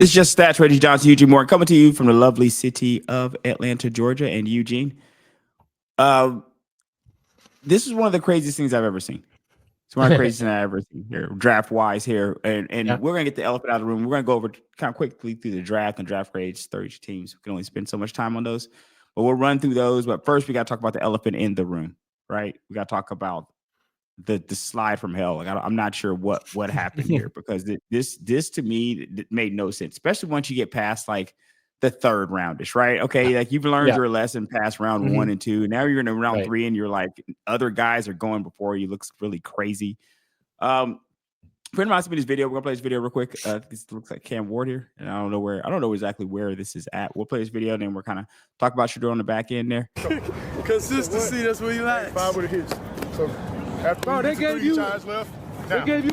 It's just Stats, Reggie Johnson, Eugene Moore, coming to you from the lovely city of Atlanta, Georgia, and Eugene. This is one of the craziest things I've ever seen. It's one of the craziest things I've ever seen here, draft-wise here. And Yeah. we're going to get the elephant out of the room. We're going to go over kind of quickly through the draft and draft grades, 30 teams. We can only spend so much time on those. But we'll run through those. But first, we got to talk about the elephant in the room, right? We got to talk about the slide from hell. Like I'm not sure what happened here because this to me made no sense, especially once you get past like the third roundish, right? Okay, like you've learned your lesson past round 1 and 2. Now you're in round 3 and you're like other guys are going before you. Looks really crazy. Friend of mine sent me this video. We're gonna play this video real quick. This looks like Cam Ward here, and I don't know exactly where this is at. We'll play this video, and then we're kind of talk about Shador on the back end there. Consistency, that's where you at. 5 with a hit. So after they gave you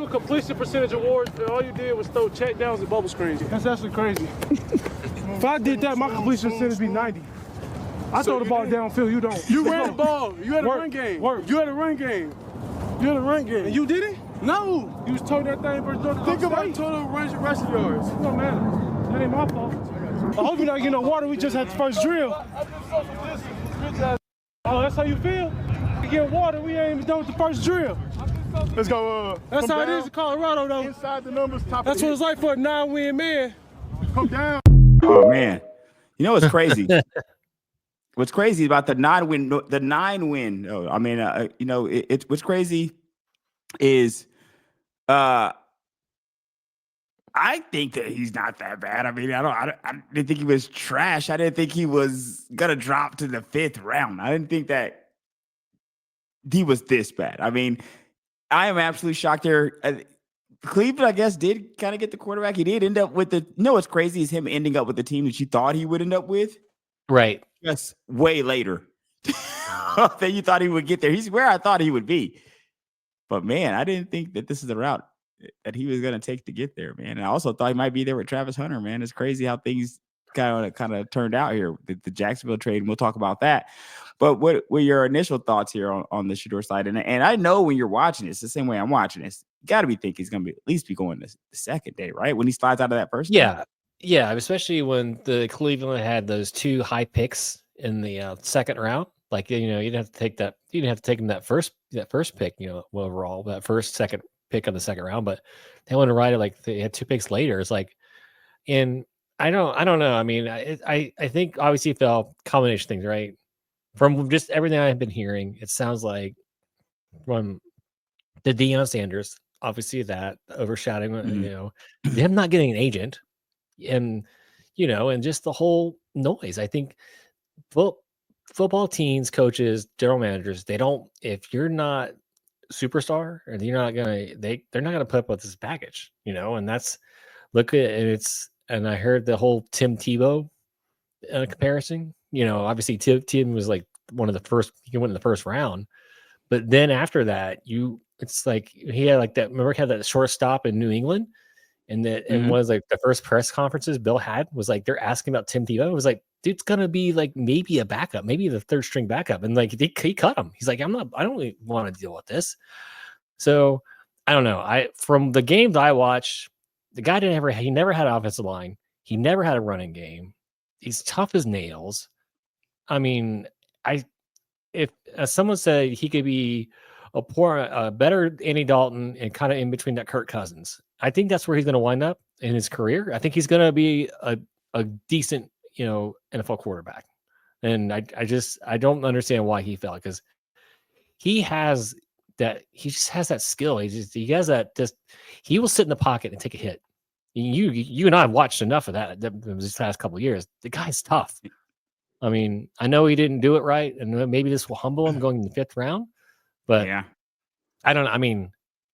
a completion percentage award, and all you did was throw check downs and bubble screens. That's actually crazy. If I did that, my completion percentage would be 90. I throw the ball downfield, you don't. You ran the ball. You had a run game. You had a run game. And you did it? No. You was told that thing for the Think about total rushing yards. No matter. That ain't my fault. I hope you're not getting no water. We just had the first drill. Oh, that's how you feel? You get water, we ain't even done with the first drill. Let's go. That's how it is in Colorado, though. Inside the numbers, top. That's what it's like for a 9-win man. Come down. Oh man, you know what's crazy? What's crazy about the 9-win? The 9-win. Oh, I mean, what's crazy is, I think that he's not that bad. I mean, I didn't think he was trash. I didn't think he was gonna drop to the 5th round. I didn't think that he was this bad. I mean, I am absolutely shocked there. Cleveland, I guess, did kind of get the quarterback. He did end up with the. You know what's crazy is him ending up with the team that you thought he would end up with. Right. Just way later than you thought he would get there. He's where I thought he would be. But man, I didn't think that this is the route that he was going to take to get there, man. And I also thought he might be there with Travis Hunter, man. It's crazy how things kind of turned out here. The Jacksonville trade, and we'll talk about that. But what were your initial thoughts here on the Shador side? And I know when you're watching this, the same way I'm watching this, you got to be thinking he's going to at least be going the second day, right? When he slides out of that first day. Yeah, especially when the Cleveland had those 2 high picks in the second round. Like, you didn't have to take that. You didn't have to take him that first pick, overall, that second pick of the second round. But they went to ride it like they had 2 picks later. It's like, and I don't know. I mean, I think obviously it fell combination things, right? From just everything I've been hearing, it sounds like from the Deion Sanders, obviously that overshadowing, them not getting an agent, and and just the whole noise. I think football teams, coaches, general managers, they don't. If you're not superstar, or you're not gonna, they're not gonna put up with this baggage, And that's and I heard the whole Tim Tebow comparison. Obviously Tim was like one of the first. He went in the first round, but then after that, it's like he had like that. Remember, he had that short stop in New England, and that and was like the first press conferences Bill had was like they're asking about Tim Tebow. It was like, dude's gonna be like maybe a backup, maybe the 3rd string backup, and like he cut him. He's like, I don't really want to deal with this. So I don't know. From the games I watched, the guy he never had an offensive line. He never had a running game. He's tough as nails. I mean, if someone said he could be a better Andy Dalton and kind of in between that Kirk Cousins, I think that's where he's going to wind up in his career. I think he's going to be a decent, NFL quarterback. And I don't understand why he fell, because he just has that skill. He has that, he will sit in the pocket and take a hit. You and I have watched enough of that this last couple of years. The guy's tough. I mean, I know he didn't do it right, and maybe this will humble him going in the 5th round. But yeah, I don't know. I mean,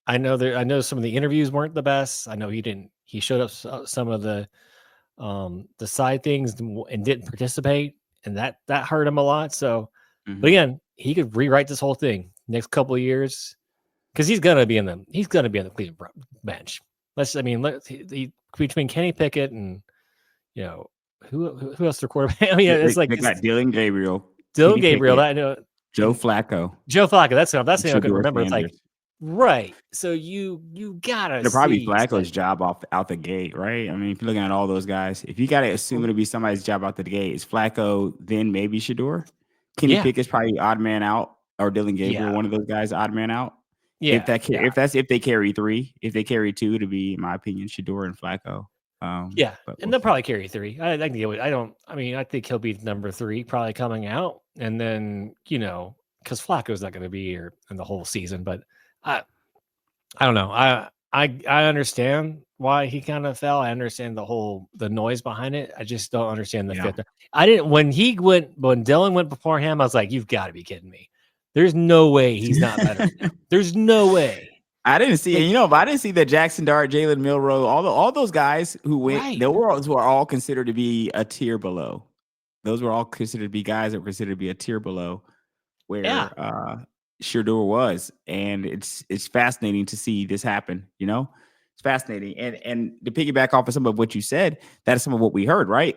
I know some of the interviews weren't the best. I know he didn't. He showed up some of the side things and didn't participate, and that hurt him a lot. So, but again, he could rewrite this whole thing next couple of years, because he's gonna be in the Cleveland bench. Between Kenny Pickett and who else their quarterback? I mean, it's like they got Dylan Gabriel, I know Joe Flacco. That's the name I couldn't remember. It's like Right. So you gotta It'll probably be see Flacco's job out the gate, right? I mean, if you're looking at all those guys, if you got to assume it'll be somebody's job out the gate, it's Flacco, then maybe Shador. Kenny Yeah. Pickett's probably odd man out, or Dylan Gabriel, Yeah. one of those guys, odd man out. Yeah. If they carry 3, if they carry 2, to be, in my opinion, Shador and Flacco. Yeah, But and we'll they'll see. probably carry 3. I can get. I mean, I think he'll be number 3 probably coming out, and then because Flacco's not going to be here in the whole season. But I don't know. I understand why he kind of fell. I understand the noise behind it. I just don't understand the Yeah. fit. I didn't when Dylan went before him. I was like, you've got to be kidding me. There's no way he's not better than him. There's no way. I didn't see, but I didn't see that Jackson Dart, Jalen Milroe, all those guys who went, Right. they were all considered to be a tier below. Those were all considered to be guys that were considered to be a tier below where Shador was. And it's fascinating to see this happen, It's fascinating. And to piggyback off of some of what you said, that is some of what we heard, right?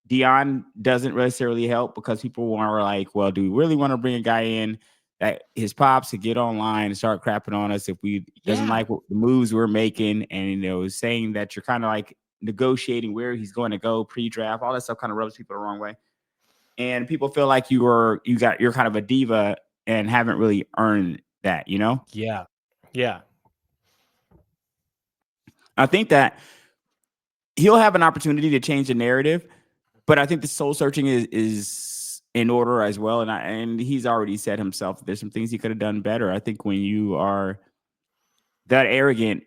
Dion doesn't necessarily help because people are like, well, do we really want to bring a guy in that his pops could get online and start crapping on us if we doesn't like what the moves we're making, and saying that you're kind of like negotiating where he's going to go pre-draft, all that stuff kind of rubs people the wrong way, and people feel like you're kind of a diva and haven't really earned that, Yeah. I think that he'll have an opportunity to change the narrative, but I think the soul searching is in order as well. And he's already said himself, there's some things he could have done better. I think when you are that arrogant,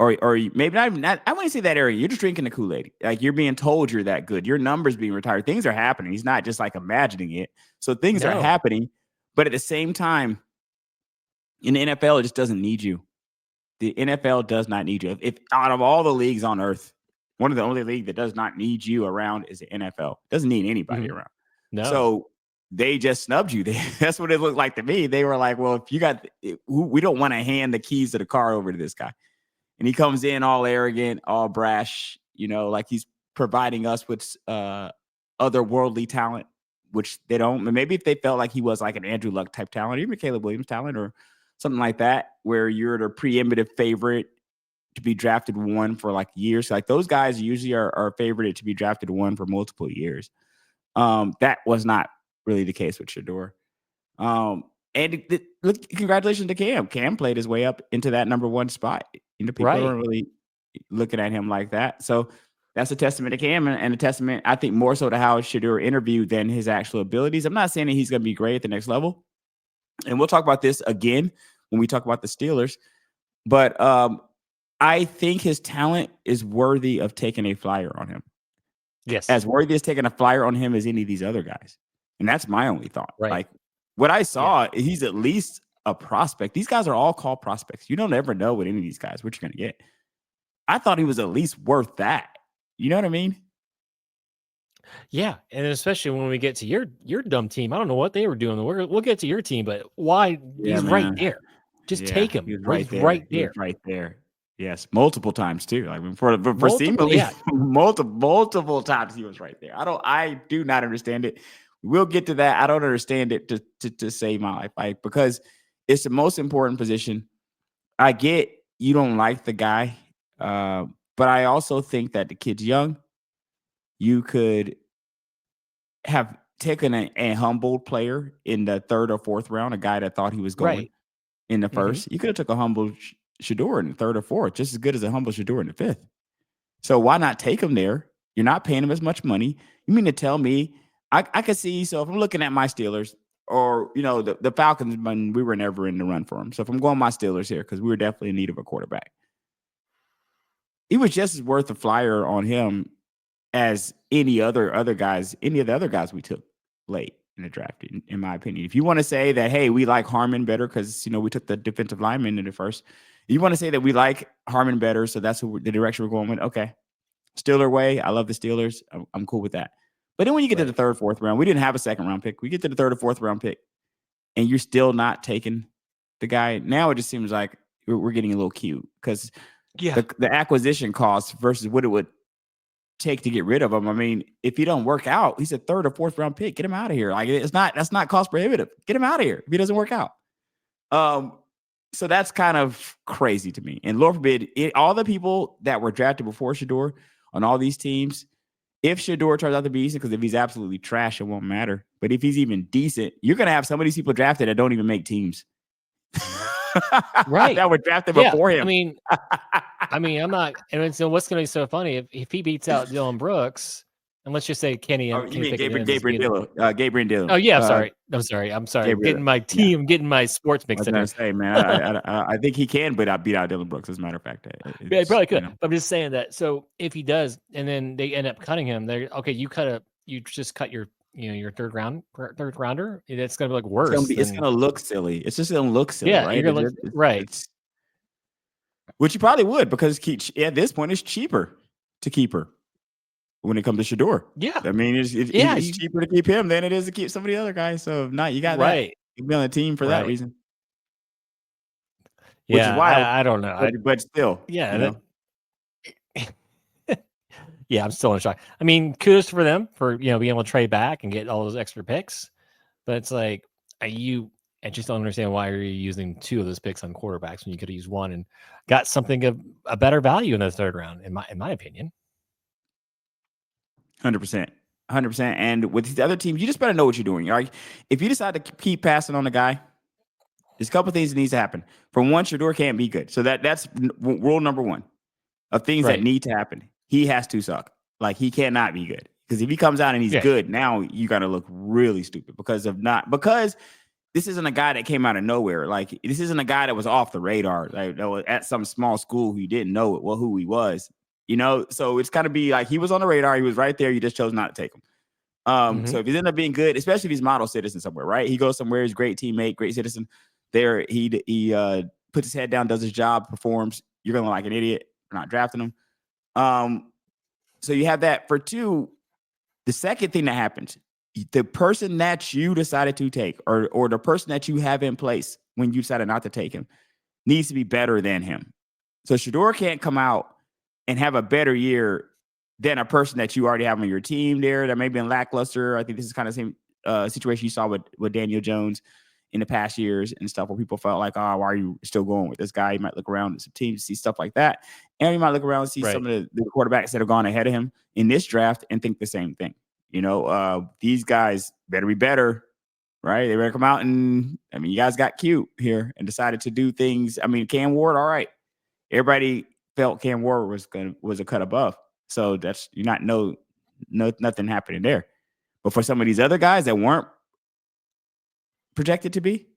or maybe not, I wouldn't say that arrogant. You're just drinking the Kool-Aid. Like, you're being told you're that good. Your numbers being retired. Things are happening. He's not just like imagining it. So things are happening. But at the same time, in the NFL, it just doesn't need you. The NFL does not need you. If out of all the leagues on earth, one of the only league that does not need you around is the NFL. Doesn't need anybody around. No. So they just snubbed you. That's what it looked like to me. They were like, well, if you got, we don't want to hand the keys to the car over to this guy. And he comes in all arrogant, all brash, like he's providing us with otherworldly talent, which they don't. Maybe if they felt like he was like an Andrew Luck type talent, even Caleb Williams talent or something like that, where you're the preeminent favorite to be drafted 1 for like years. Like, those guys usually are favored to be drafted 1 for multiple years. That was not really the case with Shador. Look, congratulations to Cam. Cam played his way up into that number 1 spot. People aren't really looking at him like that. So that's a testament to Cam, and a testament, I think, more so to how Shador interviewed than his actual abilities. I'm not saying that he's going to be great at the next level. And we'll talk about this again when we talk about the Steelers. But I think his talent is worthy of taking a flyer on him. Yes. As worthy as taking a flyer on him as any of these other guys. And that's my only thought. Right. Like, what I saw, he's at least a prospect. These guys are all called prospects. You don't ever know with any of these guys what you're going to get. I thought he was at least worth that. You know what I mean? Yeah, and especially when we get to your dumb team. I don't know what they were doing. We'll get to your team, but why? He's right there. Just take him. He's right there. He was right there. Yes, multiple times too. Like, for seemingly multiple times he was right there. I do not understand it. We'll get to that. I don't understand it to save my life, because it's the most important position. I get you don't like the guy, but I also think that the kid's young. You could have taken a humbled player in the 3rd or 4th round, a guy that thought he was going in the 1st. You could have took a humbled Shador in the 3rd or 4th, just as good as a humble Shador in the 5th. So why not take him there? You're not paying him as much money. You mean to tell me I could see? So if I'm looking at my Steelers, or the Falcons, when we were never in the run for him. So if I'm going my Steelers here, because we were definitely in need of a quarterback, he was just as worth a flyer on him as any of the other guys we took late in the draft, in my opinion. If you want to say that, hey, we like Harmon better because we took the defensive lineman in the first. You want to say that we like Harmon better, so that's the direction we're going with. Okay, Steeler way. I love the Steelers. I'm cool with that. But then when you get to the 3rd, 4th round, we didn't have a 2nd round pick. We get to the 3rd or 4th round pick, and you're still not taking the guy. Now it just seems like we're getting a little cute, because the acquisition cost versus what it would take to get rid of him. I mean, if he don't work out, he's a 3rd or 4th round pick. Get him out of here. Like, that's not cost prohibitive. Get him out of here if he doesn't work out. So that's kind of crazy to me. And Lord forbid, all the people that were drafted before Shador on all these teams, if Shador turns out to be decent, because if he's absolutely trash, it won't matter. But if he's even decent, you're going to have some of these people drafted that don't even make teams. Right. That were drafted Yeah. before him. I mean, I'm not. And so what's going to be so funny if he beats out Dylan Brooks, and let's just say Kenny Oh, and you mean Gabriel Gabriel Dillon. Oh yeah, I'm sorry. Gabriel, Getting my team, getting my sports I mixed was up going here. to say, man, I think he can beat out Dylan Brooks, as a matter of fact. Yeah, he probably could. But I'm just saying that. So if he does, and then they end up cutting him, they're okay. You just cut your your third rounder. It's gonna be like worse. It's going to look silly. It's just going to look silly, Yeah, right? you're gonna look right. Which you probably would, because at this point it's cheaper to keep her when it comes to Shador. Yeah, I mean, it's cheaper to keep him than it is to keep some of the other guys. So if not, you got that. You'll be on the team for that reason. Yeah, which is wild. I don't know. But still, yeah. Yeah, I'm still in shock. I mean, kudos for them for being able to trade back and get all those extra picks. But it's like, I just don't understand why are you using 2 of those picks on quarterbacks when you could have used 1 and got something of a better value in the third round, in my opinion. 100%. And with the other teams, you just better know what you're doing. Right? If you decide to keep passing on the guy, there's a couple of things that needs to happen. For one, Shador can't be good. So that's rule number 1 of things that need to happen. He has to suck. Like, he cannot be good. Because if he comes out and he's good, now you got to look really stupid because this isn't a guy that came out of nowhere. Like, this isn't a guy that was off the radar, like, that was at some small school who you didn't know who he was. So it's kind of be like he was on the radar. He was right there. You just chose not to take him. So if he ends up being good, especially if he's model citizen somewhere, right? He goes somewhere, he's a great teammate, great citizen. There, he puts his head down, does his job, performs. You're gonna look like an idiot for not drafting him. So you have that. For 2, the second thing that happens, the person that you decided to take, or the person that you have in place when you decided not to take him, needs to be better than him. So Shador can't come out and have a better year than a person that you already have on your team there that may be lackluster. I think this is kind of the same situation you saw with Daniel Jones in the past years and stuff, where people felt like, oh, why are you still going with this guy? You might look around at some teams, see stuff like that. And you might look around and see some of the quarterbacks that have gone ahead of him in this draft and think the same thing. These guys better be better, right? They better come out and, you guys got cute here and decided to do things. Cam Ward, all right. Everybody felt Cam Ward was a cut above. So that's nothing happening there. But for some of these other guys that weren't projected to be,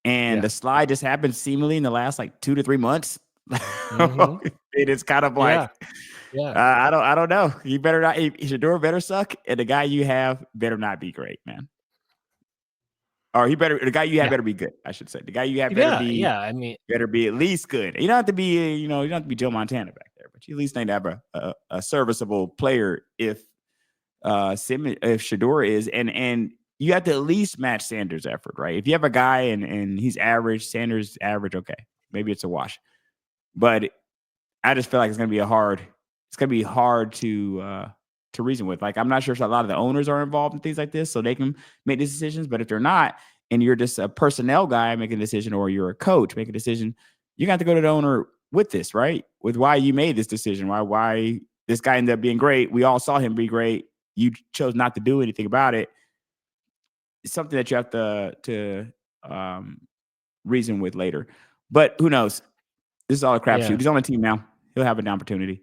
and the slide just happened seemingly in the last 2 to 3 months. It is kind of like, I don't know. You better not. Shador better suck, and the guy you have better not be great, man. Or the guy you have better be good, I should say. The guy you have better be, better be at least good. You don't have to be, you don't have to be Joe Montana back there, but you at least need to have a serviceable player if Shador is, and you have to at least match Sanders' effort, right? If you have a guy and he's average, Sanders average, okay, maybe it's a wash. But I just feel like it's gonna be hard to reason with. Like, I'm not sure if a lot of the owners are involved in things like this, so they can make these decisions. But if they're not, and you're just a personnel guy making a decision, or you're a coach making a decision, you got to go to the owner with this, right? With why you made this decision, why this guy ended up being great. We all saw him be great. You chose not to do anything about it. It's something that you have to reason with later. But who knows? This is all a crapshoot. He's on the team now. He'll have an opportunity.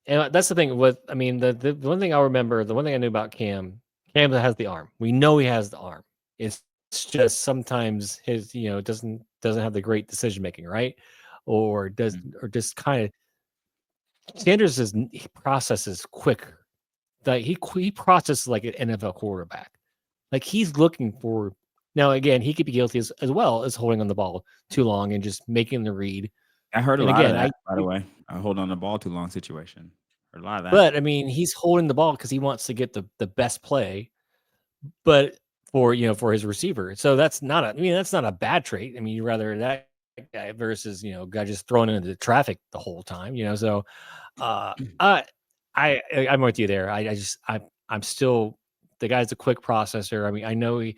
And that's the thing with, the one thing I remember, the one thing I knew about Cam has the arm. We know he has the arm. It's just sometimes his, doesn't have the great decision making, right? Or just kind of, Sanders he processes quicker. Like he processes like an NFL quarterback. Like, he's looking for, now again, he could be guilty as well as holding on the ball too long and just making the read. I heard a lot of that, by the way. I hold on the ball too long situation. Heard a lot of that. But he's holding the ball because he wants to get the best play, but for his receiver. So that's not a bad trait. You'd rather that guy versus guy just throwing into the traffic the whole time. So I'm with you there. I'm still, the guy's a quick processor. I know he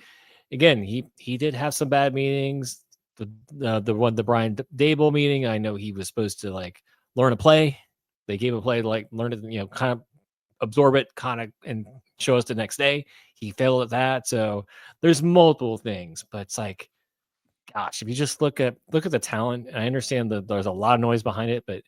did have some bad meetings. the Brian Dable meeting. I know he was supposed to like learn a play. They gave a play to like learn it, kind of absorb it, kind of, and show us the next day. He failed at that. So there's multiple things, but it's like, gosh, if you just look at the talent, and I understand that there's a lot of noise behind it, but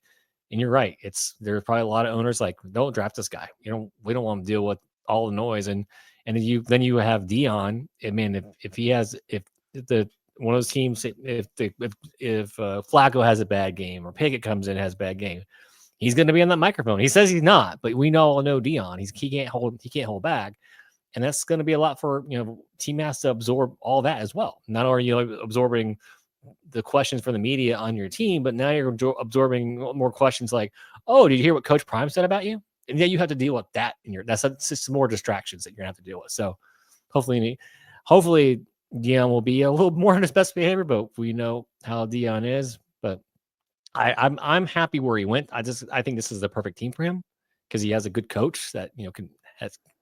and you're right, there's probably a lot of owners like, don't draft this guy. We don't want to deal with all the noise, and then you have Dion. I mean, if he has if the one of those teams, if Flacco has a bad game or Pickett comes in and has a bad game, he's going to be on that microphone. He says he's not, but we all know Dion. He can't hold back. And that's going to be a lot for, team has to absorb all that as well. Not only are you absorbing the questions from the media on your team, but now you're absorbing more questions like, oh, did you hear what Coach Prime said about you? And then you have to deal with that. That's just more distractions that you're going to have to deal with. So hopefully Dion will be a little more on his best behavior, but we know how Dion is. But I'm happy where he went. I think this is the perfect team for him because he has a good coach that,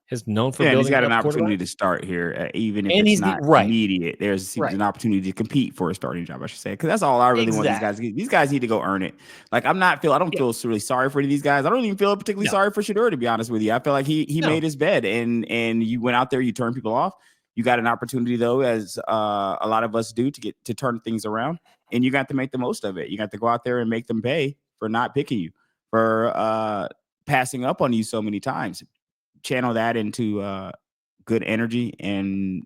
is known for building. He's got an opportunity to start here, even if it's not immediate. There's an opportunity to compete for a starting job, I should say, because that's all I really want these guys. These guys need to go earn it. Like I don't feel really sorry for any of these guys. I don't even feel particularly sorry for Shedeur, to be honest with you. I feel like he made his bed, and you went out there, you turned people off. You got an opportunity though, as a lot of us do, to turn things around, and you got to make the most of it. You got to go out there and make them pay for not picking you, for passing up on you so many times. Channel that into good energy and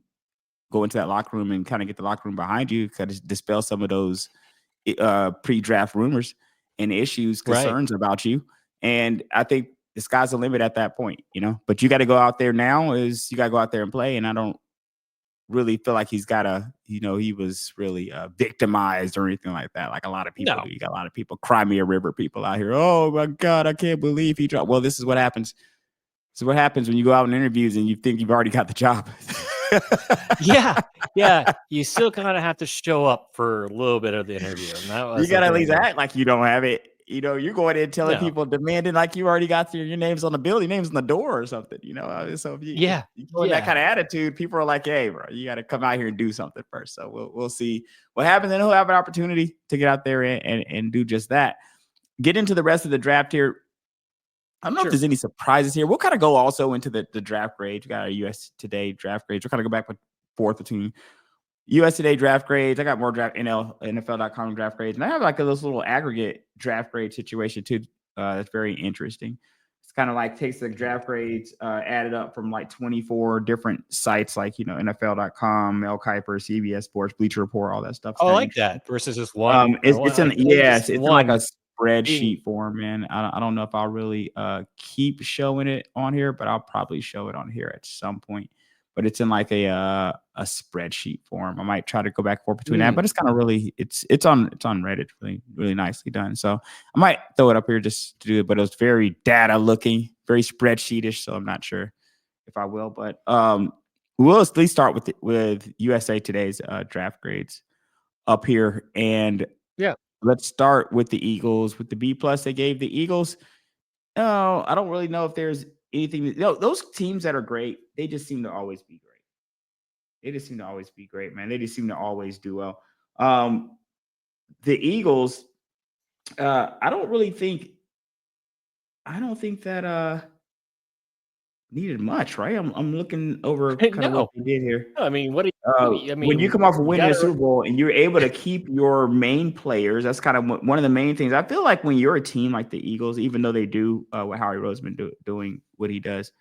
go into that locker room and kind of get the locker room behind you, kind of dispel some of those pre-draft rumors and issues, concerns about you. And I think the sky's the limit at that point, but you got to go out there now. You got to go out there and play. And I don't really feel like he's got he was really victimized or anything like that. Like a lot of people do. You got a lot of people, Crimea River people out here. Oh my God, I can't believe he dropped. Well, this is what happens. So what happens when you go out in interviews and you think you've already got the job? Yeah. You still kind of have to show up for a little bit of the interview. And that was you got to at least act like you don't have it. You're going in telling people, demanding like you already got your name's on the bill, your name's on the door or something. So if you go in that kind of attitude, people are like, hey, bro, you got to come out here and do something first. So we'll see what happens, and he'll have an opportunity to get out there and do just that. Get into the rest of the draft here. I don't know if there's any surprises here. We'll kind of go also into the draft grades. We got our US Today draft grades. We'll kind of go back and forth between US Today draft grades. I got more NFL.com draft grades. And I have like this little aggregate draft grade situation too. That's very interesting. It's kind of like takes the draft grades added up from like 24 different sites like, NFL.com, Mel Kiper, CBS Sports, Bleacher Report, all that stuff. Oh, I like that versus just one. It's in like a spreadsheet form, man. I don't know if I'll really keep showing it on here, but I'll probably show it on here at some point. But it's in like a spreadsheet form. I might try to go back and forth between that, but it's kind of really it's on Reddit, really, really nicely done. So I might throw it up here just to do it, but it was very data looking, very spreadsheetish. So I'm not sure if I will, but we'll at least start with USA Today's draft grades up here. And let's start with the Eagles. With the B+ they gave the Eagles. Oh, I don't really know if there's anything. Those teams that are great, they just seem to always be great. They just seem to always be great, man. They just seem to always do well. The Eagles, I don't think that needed much, right? I'm looking over kind of what they did here. No, I mean, what do you, I mean, when you come off of winning the Super Bowl and you're able to keep your main players, that's kind of one of the main things. I feel like when you're a team like the Eagles, even though they do what Howie Roseman doing what he does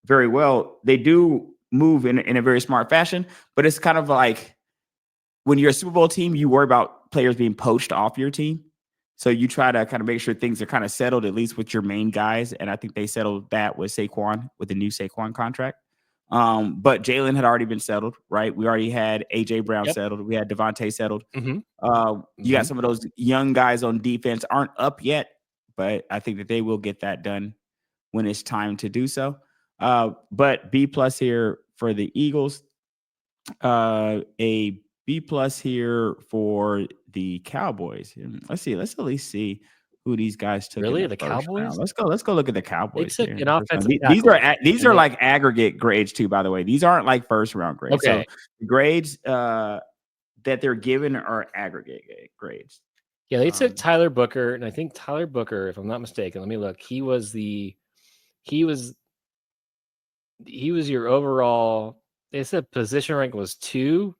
very well, they do move in a very smart fashion. But it's kind of like when you're a Super Bowl team, you worry about players being poached off your team. So you try to kind of make sure things are kind of settled, at least with your main guys. And I think they settled that with Saquon, with the new Saquon contract. But Jalen had already been settled, right? We already had A.J. Brown settled. We had Devontae settled. You got some of those young guys on defense aren't up yet, but I think that they will get that done when it's time to do so. But B+ here for the Eagles. A B+ here for the Cowboys. Let's at least see who these guys took. Really, the Cowboys? Round. Let's go look at the Cowboys. They took an offensive these are like aggregate grades too, by the way. These aren't like first round grades. Okay. So grades that they're given are aggregate grades. Yeah, they took Tyler Booker, and I think Tyler Booker, if I'm not mistaken, let me look. He was your overall. They said position rank was 2.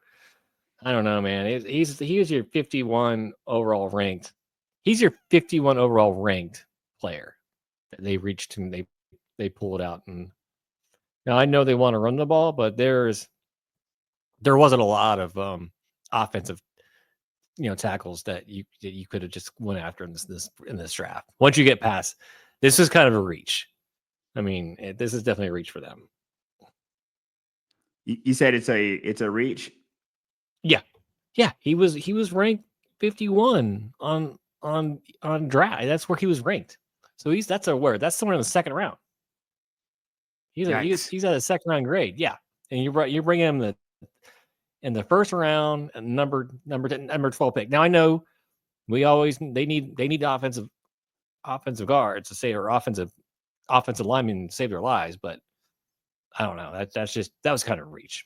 I don't know, man. He was your 51 overall ranked. He's your 51 overall ranked player. They reached him. They pulled out, and now I know they want to run the ball, but there wasn't a lot of offensive, tackles that you could have just went after in this draft. Once you get past, this is kind of a reach. I mean, this is definitely a reach for them. You said it's a reach. Yeah. He was ranked 51 on draft. That's where he was ranked. So that's somewhere in the second round. He's at a second round grade. Yeah, and you're bringing him in the first round, number 12 pick. Now I know they need offensive guards to say, or offensive linemen to save their lives, but I don't know. That was kind of a reach.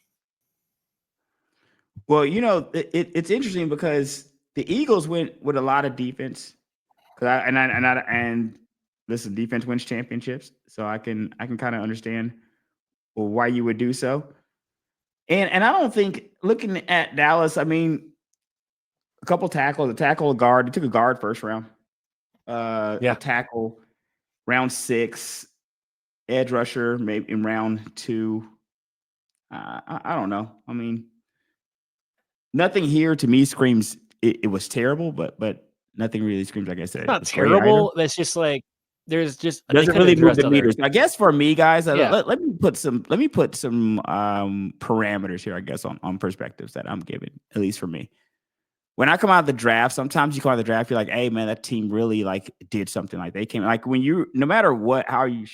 Well, it's interesting because the Eagles went with a lot of defense. And listen, defense wins championships, so I can kind of understand why you would do so. And I don't think, looking at Dallas, I mean, a couple tackles, a tackle, a guard. They took a guard first round. A tackle round 6, edge rusher maybe in round 2. I don't know. I mean, nothing here to me screams it was terrible, but nothing really screams, like I said, it's not terrible. That's just like there's just doesn't really move the meters. I guess for me, guys, let me put some parameters here, I guess, on perspectives that I'm giving, at least for me. When I come out of the draft, sometimes you come out of the draft, you're like, hey man, that team really like did something. Like they came, like when no matter how you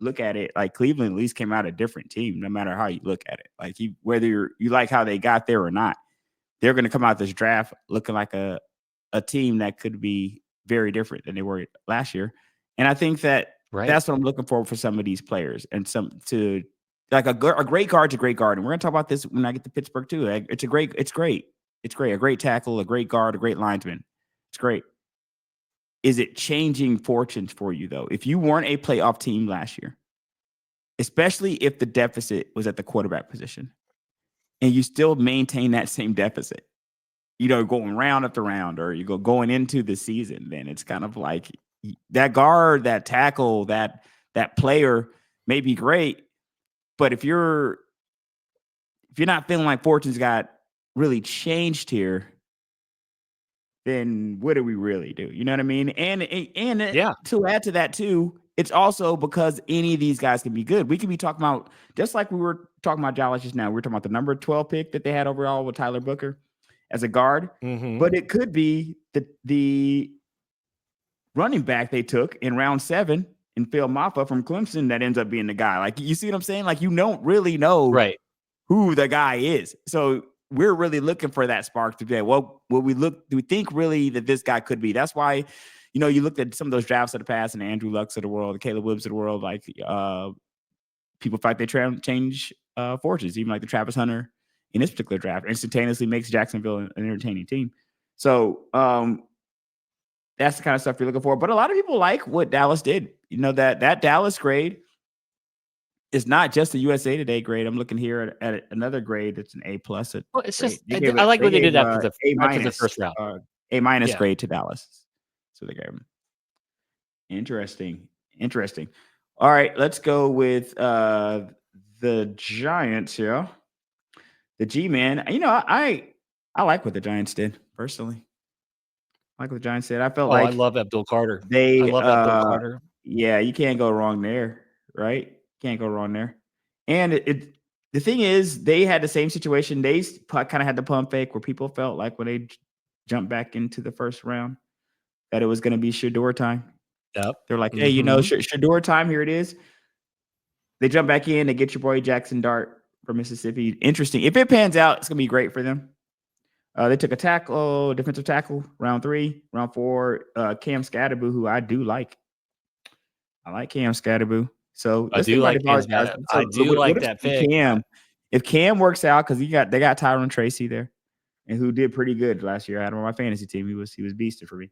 look at it, like Cleveland at least came out a different team, no matter how you look at it. Like whether you like how they got there or not, they're going to come out this draft looking like a team that could be very different than they were last year. And I think that's what I'm looking for some of these players, and like a great guard's a great guard. And we're going to talk about this when I get to Pittsburgh too. It's great. A great tackle, a great guard, a great lineman. It's great. Is it changing fortunes for you though? If you weren't a playoff team last year, especially if the deficit was at the quarterback position, and you still maintain that same deficit, going round after round, or going into the season, then it's kind of like that guard, that tackle, that player may be great, but if you're not feeling like fortunes got really changed here, then what do we really do? You know what I mean? And to add to that too, it's also because any of these guys can be good. We could be talking about, just like we were talking about Dallas just now, we were talking about the number 12 pick that they had overall with Tyler Booker as a guard, but it could be the running back they took in round 7 in Phil Maffa from Clemson that ends up being the guy. Like, you see what I'm saying? Like, you don't really know who the guy is. So we're really looking for that spark today. Well, do we think really that this guy could be? That's why, you looked at some of those drafts of the past, and Andrew Lucks of the world, the Caleb Williams of the world, like people fight they change fortunes, even like the Travis Hunter in this particular draft instantaneously makes Jacksonville an entertaining team. So that's the kind of stuff you're looking for. But a lot of people like what Dallas did. That Dallas grade is not just a USA Today grade. I'm looking here at another grade that's an A+. Well, it's just I like what they did after the first round. A- grade to Dallas. So they gave him. Interesting. All right, let's go with the Giants here. The G-Man. I like what the Giants did personally. I like what the Giants did. I felt like I love Abdul Carter. I love Abdul Carter. Yeah, you can't go wrong there, right? Can't go wrong there. And the thing is, they had the same situation. They kind of had the pump fake where people felt like when they jumped back into the first round that it was going to be Shador time. Yep. They're like, hey, Shador time, here it is. They jump back in. They get your boy Jackson Dart from Mississippi. Interesting. If it pans out, it's going to be great for them. They took a defensive tackle, round 3, round 4, Cam Scatterboo, who I do like. I like Cam Scatterboo. So I do like Cam. I do like that pick. If Cam works out, because they got Tyron Tracy there, and who did pretty good last year. I had him on my fantasy team. He was beasted for me.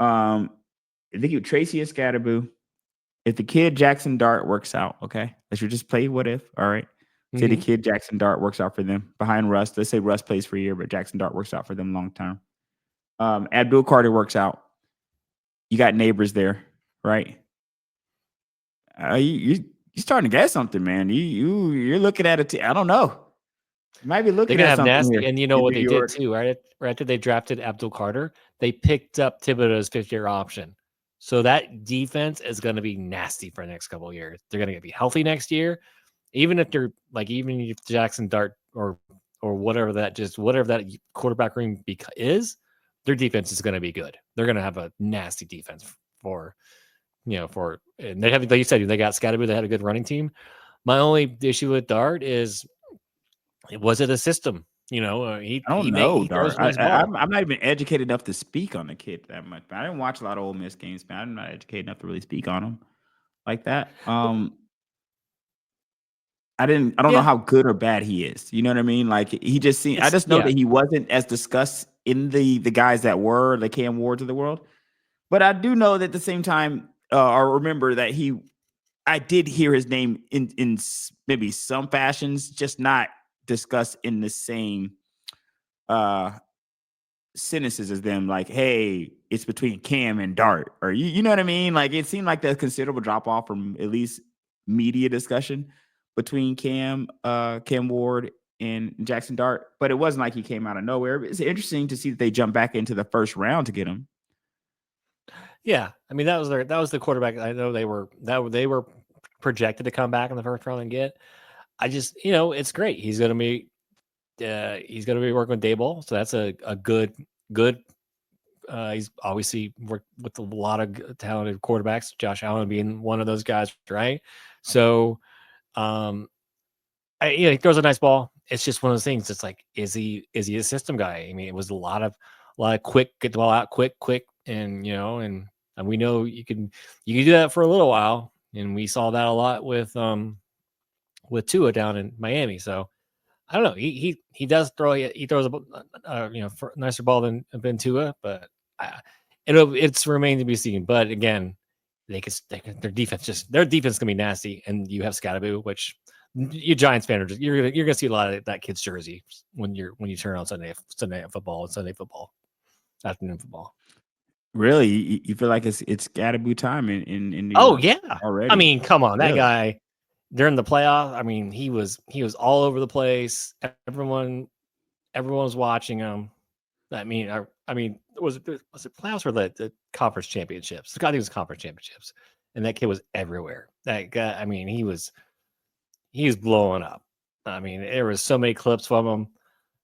I think you Tracy Escadaboo. If the kid Jackson Dart works out, okay, let's just play what if. All right. Say the kid Jackson Dart works out for them behind Russ. Let's say Russ plays for a year, but Jackson Dart works out for them long term. Abdul Carter works out. You got neighbors there, right? You starting to get something, man. You're looking at it. I don't know. You might be looking They're at gonna have something nasty, here and you know what in they New did York. too, right? Right after they drafted Abdul Carter, they picked up Thibodeau's 5th-year option. So that defense is going to be nasty for the next couple of years. They're going to be healthy next year, even if they're like, even if Jackson Dart or whatever that quarterback room is, their defense is going to be good. They're going to have a nasty defense for, and they have, like you said, they got Scatterboo. They had a good running team. My only issue with Dart is, was it a system? I don't know, he Dart. throws a nice ball. I'm not even educated enough to speak on the kid that much. I didn't watch a lot of Ole Miss games, man. I'm not educated enough to really speak on him like that. I don't know how good or bad he is. You know what I mean? Like he just seemed. I just know that he wasn't as discussed in the guys that were the Cam Wards of the world. But I do know that at the same time, I remember that I did hear his name in maybe some fashions, just not discussed in the same sentences as them. Like, hey, it's between Cam and Dart, or you know what I mean? Like it seemed like there's considerable drop off from at least media discussion between Cam Ward and Jackson Dart, but it wasn't like he came out of nowhere. It's interesting to see that they jumped back into the first round to get him. Yeah, I mean that was the quarterback. I know they were projected to come back in the first round and get. I just it's great. He's gonna be working with Daboll, so that's a good. He's obviously worked with a lot of talented quarterbacks. Josh Allen being one of those guys, right? So, he throws a nice ball. It's just one of those things. It's like, is he a system guy? I mean, it was a lot of quick, get the ball out quick, and and we know you can do that for a little while, and we saw that a lot with Tua down in Miami. So I don't know. He does throw. He throws a nicer ball than Tua, but it's remained to be seen. But again, their defense gonna be nasty, and you have Scatterboo, which you Giants fan you're gonna see a lot of that kid's jersey when you turn on Sunday football and Sunday football, afternoon football. Really, you feel like it's Scatterboo time in New Oh York yeah, already? I mean, come on, Really? that guy during the playoff. I mean, he was all over the place. Everyone was watching him. I mean, was it playoffs or the conference championships? I think it was conference championships, and that kid was everywhere. That guy, I mean, he was blowing up. I mean, there was so many clips from him.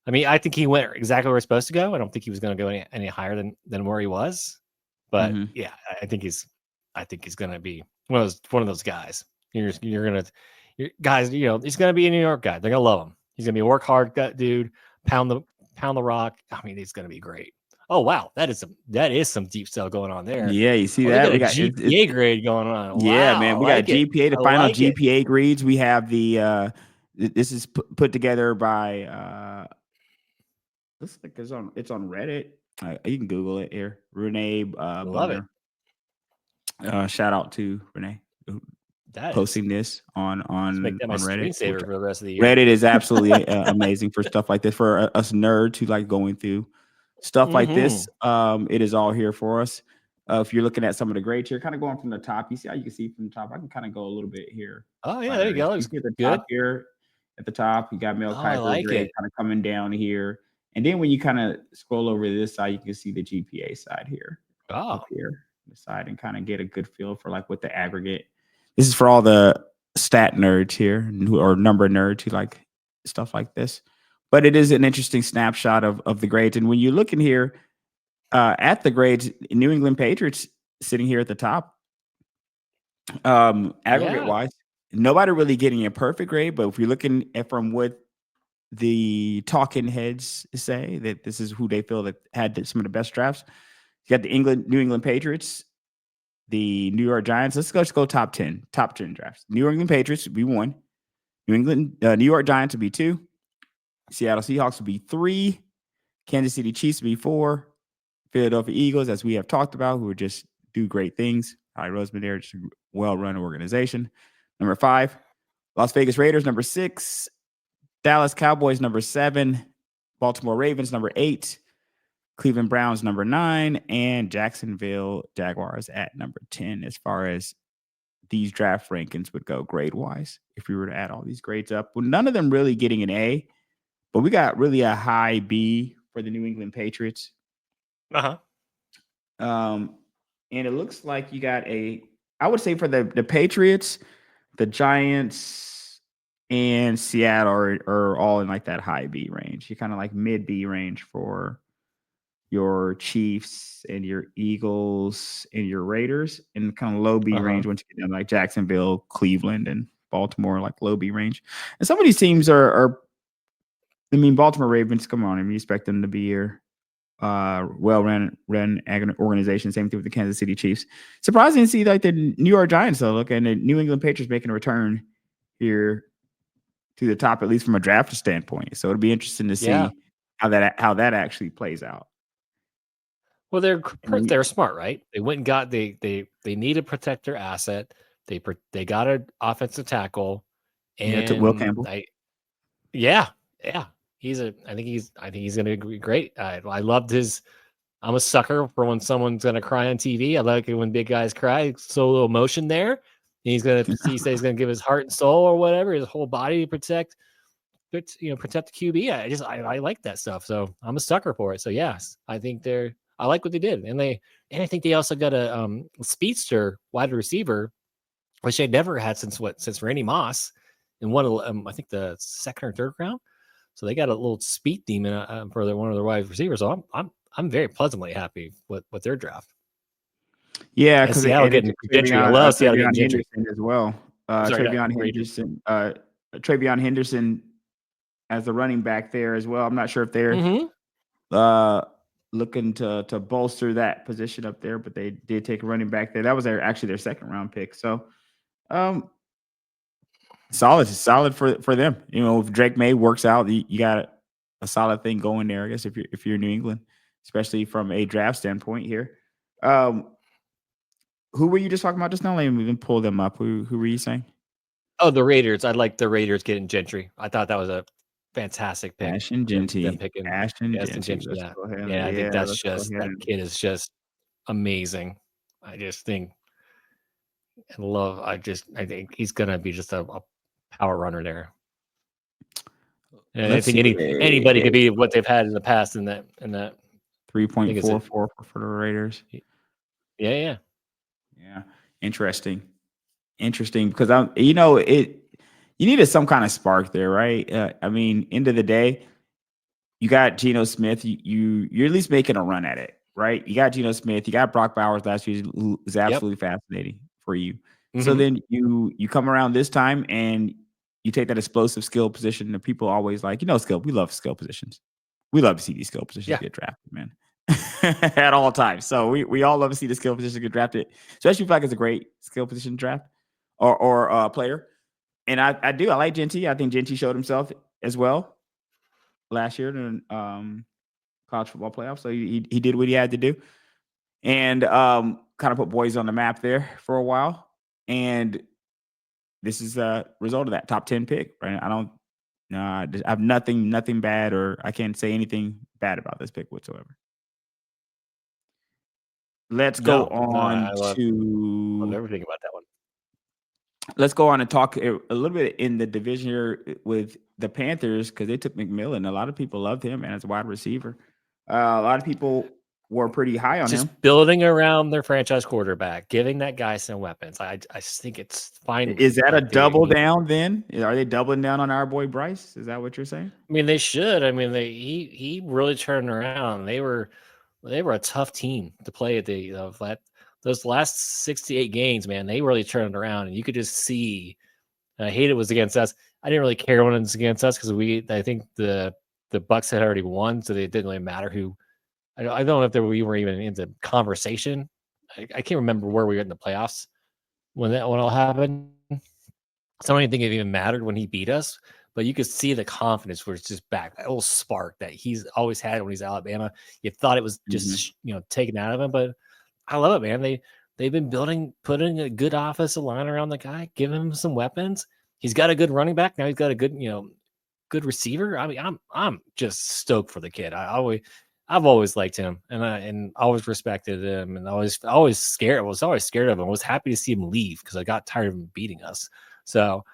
I mean, I think he went exactly where he's supposed to go. I don't think he was going to go any higher than where he was. But yeah, I think he's going to be one of those guys. Guys, he's going to be a New York guy. They're going to love him. He's going to be a work hard dude, pound the rock. I mean, he's going to be great. Oh wow, that is some deep stuff going on there. Yeah, you see that? We got GPA grade going on. Yeah, wow, man, we got GPA. The final GPA grades. We have the. This is put together by. Looks like it's on Reddit. You can Google it here. Renee Butler. Shout out to Renee posting this on make that my Reddit. Screensaver for the rest of the year. Reddit is absolutely amazing for stuff like this, for us nerds who like going through stuff like this. It is all here for us. If you're looking at some of the grades here, kind of going from the top, you see how you can see from the top. I can kind of go a little bit here. Oh yeah, there you go. You see at the top here. At the top, you got Mel Kiper grade kind of coming down here. And then when you kind of scroll over to this side, you can see the GPA side here. Up here, the side, and kind of get a good feel for like what the aggregate. This is for all the stat nerds here, or number nerds who like stuff like this. But it is an interesting snapshot of the grades. And when you look in here at the grades, New England Patriots sitting here at the top, aggregate wise, nobody really getting a perfect grade. But if you're looking at from what the talking heads say, that this is who they feel that had some of the best drafts. You got the New England Patriots, the New York Giants. Let's go top 10 drafts. New England Patriots would be 1. New York Giants would be 2. Seattle Seahawks would be 3. Kansas City Chiefs be 4. Philadelphia Eagles, as we have talked about, who just do great things. Howie Roseman there, just a well-run organization. Number 5, Las Vegas Raiders. Number 6, Dallas Cowboys. Number 7, Baltimore Ravens. Number 8, Cleveland Browns. Number 9, and Jacksonville Jaguars at number 10 as far as these draft rankings would go grade-wise. If we were to add all these grades up, well, none of them really getting an A, but we got really a high B for the New England Patriots. And it looks like you got I would say for the Patriots, the Giants, and Seattle are all in like that high B range. You kind of like mid B range for your Chiefs and your Eagles and your Raiders, and kind of low B range once you get down like Jacksonville, Cleveland, and Baltimore, like low B range. And some of these teams are I mean, Baltimore Ravens, come on, I mean, you expect them to be here. Well-run organization. Same thing with the Kansas City Chiefs. Surprising to see like the New York Giants though. Look, and the New England Patriots making a return here to the top, at least from a draft standpoint. So it'll be interesting to see how that actually plays out. Well, they're smart, right? They went and got they need to protect their asset. They got an offensive tackle, and took Will Campbell. Yeah. I think he's going to be great. I loved his. I'm a sucker for when someone's going to cry on TV. I like it when big guys cry. So little emotion there. He says he's going to give his heart and soul or whatever, his whole body to protect the QB. I like that stuff. So I'm a sucker for it. So yes, I think I like what they did, and I think they also got a speedster wide receiver, which they never had since Randy Moss in one of I think the second or third round. So they got a little speed demon for one of their wide receivers. So I'm very pleasantly happy with their draft. Yeah, because Seattle getting Gentry. I love Seattle getting Gentry as well. Travion Henderson as the running back there as well. I'm not sure if they're looking to bolster that position up there, but they did take a running back there. That was actually their second round pick. So solid for them. You know, if Drake May works out, you got a solid thing going there, I guess, if you're New England, especially from a draft standpoint here. Who were you just talking about just now? Let me even pull them up. Who were you saying? Oh, the Raiders. I like the Raiders getting Gentry. I thought that was a fantastic pick. Ashton Genty. Ashton Genty. Yeah. I think that kid is just amazing. I just think I think he's gonna be just a power runner there. And I think anybody could be what they've had in the past in that 3.44 for the Raiders. Yeah. Interesting because you needed some kind of spark there, right? I mean, end of the day, you got Geno Smith. You're at least making a run at it, right? You got Geno Smith. You got Brock Bowers last year, who was absolutely fascinating for you. Mm-hmm. So then you come around this time and you take that explosive skill position. And people always like, skill. We love skill positions. We love to see these skill positions get drafted, man. At all times. So we all love to see the skill position get drafted, especially if it's a great skill position draft or player. And I like Genty. I think Genty showed himself as well last year in college football playoffs. So he did what he had to do and kind of put boys on the map there for a while. And this is a result of that top 10 pick, right? I have nothing bad, or I can't say anything bad about this pick whatsoever. Let's go on to love everything about that one. Let's go on and talk a little bit in the division here with the Panthers, because they took McMillan. A lot of people loved him and as a wide receiver. A lot of people were pretty high on him. Just building around their franchise quarterback, giving that guy some weapons. I just think it's fine. Is that a double down then? Are they doubling down on our boy Bryce? Is that what you're saying? I mean, they should. I mean, he really turned around. They were a tough team to play at those last 68 games, man. They really turned around, and you could just see. I hate it was against us. I didn't really care when it was against us because I think the Bucs had already won, so it didn't really matter who. I don't know if we were even in the conversation. I can't remember where we were in the playoffs when all happened. So I don't even think it even mattered when he beat us. but you could see the confidence where it's just back, that little spark that he's always had when he's at Alabama. You thought it was just taken out of him, but I love it, man. They've been putting a good offensive line around the guy, giving him some weapons. He's got a good running back now. He's got a good good receiver. I mean, I'm just stoked for the kid. I've always liked him, and always respected him, and always scared. I was always scared of him. I was happy to see him leave because I got tired of him beating us. So,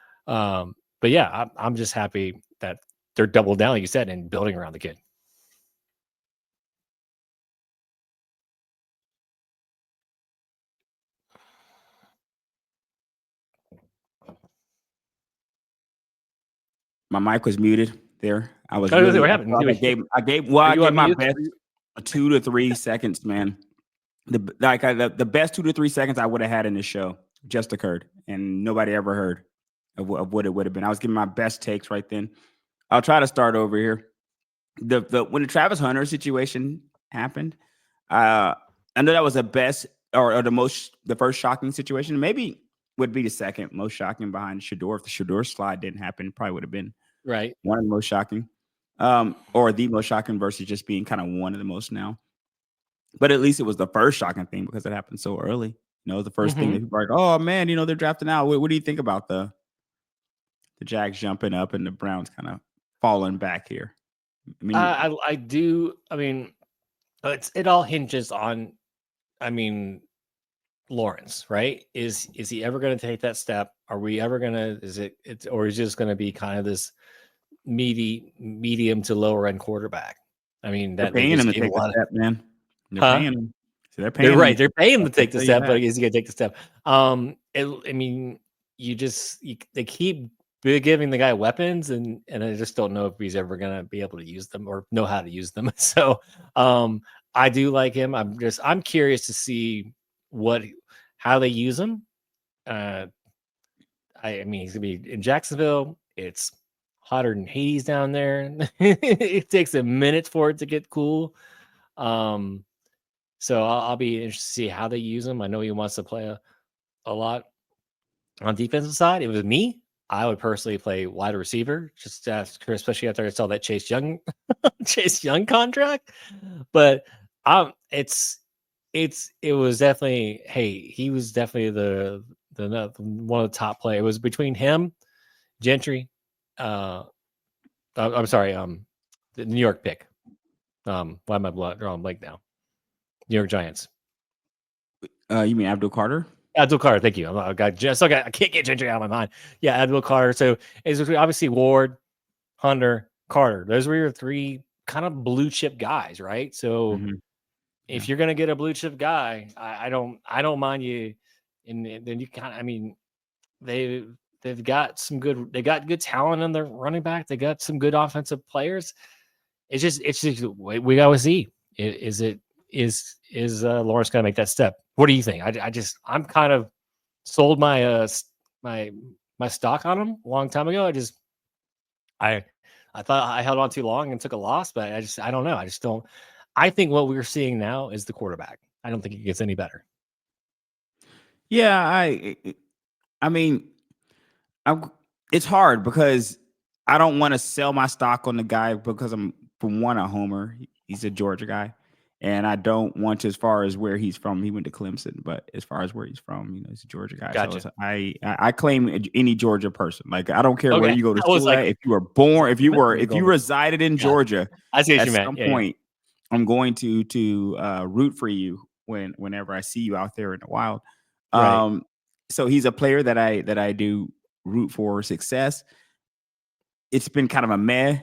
but yeah, I'm just happy that they're double down, like you said, and building around the kid. My mic was muted there. I was. What Really, happened? I gave my best 2 to 3 seconds, man. The best 2 to 3 seconds I would have had in this show just occurred, and nobody ever heard of what it would have been. I was giving my best takes right then. I'll try to start over here. When the Travis Hunter situation happened, I know that was the best or the first shocking situation. Maybe would be the second most shocking behind Shedeur. If the Shedeur slide didn't happen, probably would have been one of the most shocking, or the most shocking versus just being kind of one of the most now. But at least it was the first shocking thing because it happened so early. The first thing that people are like, oh man, they're drafting out. What do you think about the Jags jumping up and the Browns kind of falling back here? I mean, I do. I mean, it all hinges on, Lawrence, right? Is he ever going to take that step? Are we ever going to? Or is it just going to be kind of this medium to lower end quarterback? I mean, they're paying him to take the step, man. They're paying him. So they're paying. Right. They're paying him to take the step, but is he going to take the step? They keep giving the guy weapons, and I just don't know if he's ever going to be able to use them or know how to use them. So, I do like him. I'm curious to see how they use him. He's gonna be in Jacksonville. It's hotter than Hades down there. It takes a minute for it to get cool. So I'll be interested to see how they use him. I know he wants to play a lot on defensive side. If it was me, I would personally play wide receiver, just especially after I saw that Chase Young contract. But it was definitely, he was definitely the one of the top players. It was between him, Gentry. I'm sorry, the New York pick. Why am I drawing blank now? New York Giants. You mean Abdul Carter? Abdul Carter, thank you. I can't get Gentry out of my mind. Yeah, Abdul Carter. So it's obviously Ward, Hunter, Carter. Those were your three kind of blue chip guys, right? So if you're gonna get a blue chip guy, I don't mind you. And then you kind of, they've got they got good talent in their running back. They got some good offensive players. It's just we gotta see. Is Lawrence gonna make that step? What do you think? I'm kind of sold my my stock on him a long time ago. I thought I held on too long and took a loss, but I don't know. I just don't. I think what we're seeing now is the quarterback. I don't think it gets any better. Yeah, it's hard because I don't want to sell my stock on the guy because I'm, from one, a homer. He's a Georgia guy, and I don't want to, as far as where he's from. He went to Clemson, but as far as where he's from, he's a Georgia guy. Gotcha. So I claim any Georgia person. Like, I don't care where you go to school. If you were born, if you resided in Georgia, I see what at you meant. some point, I'm going to root for you whenever I see you out there in the wild. Right. So he's a player that I do root for success. It's been kind of a meh.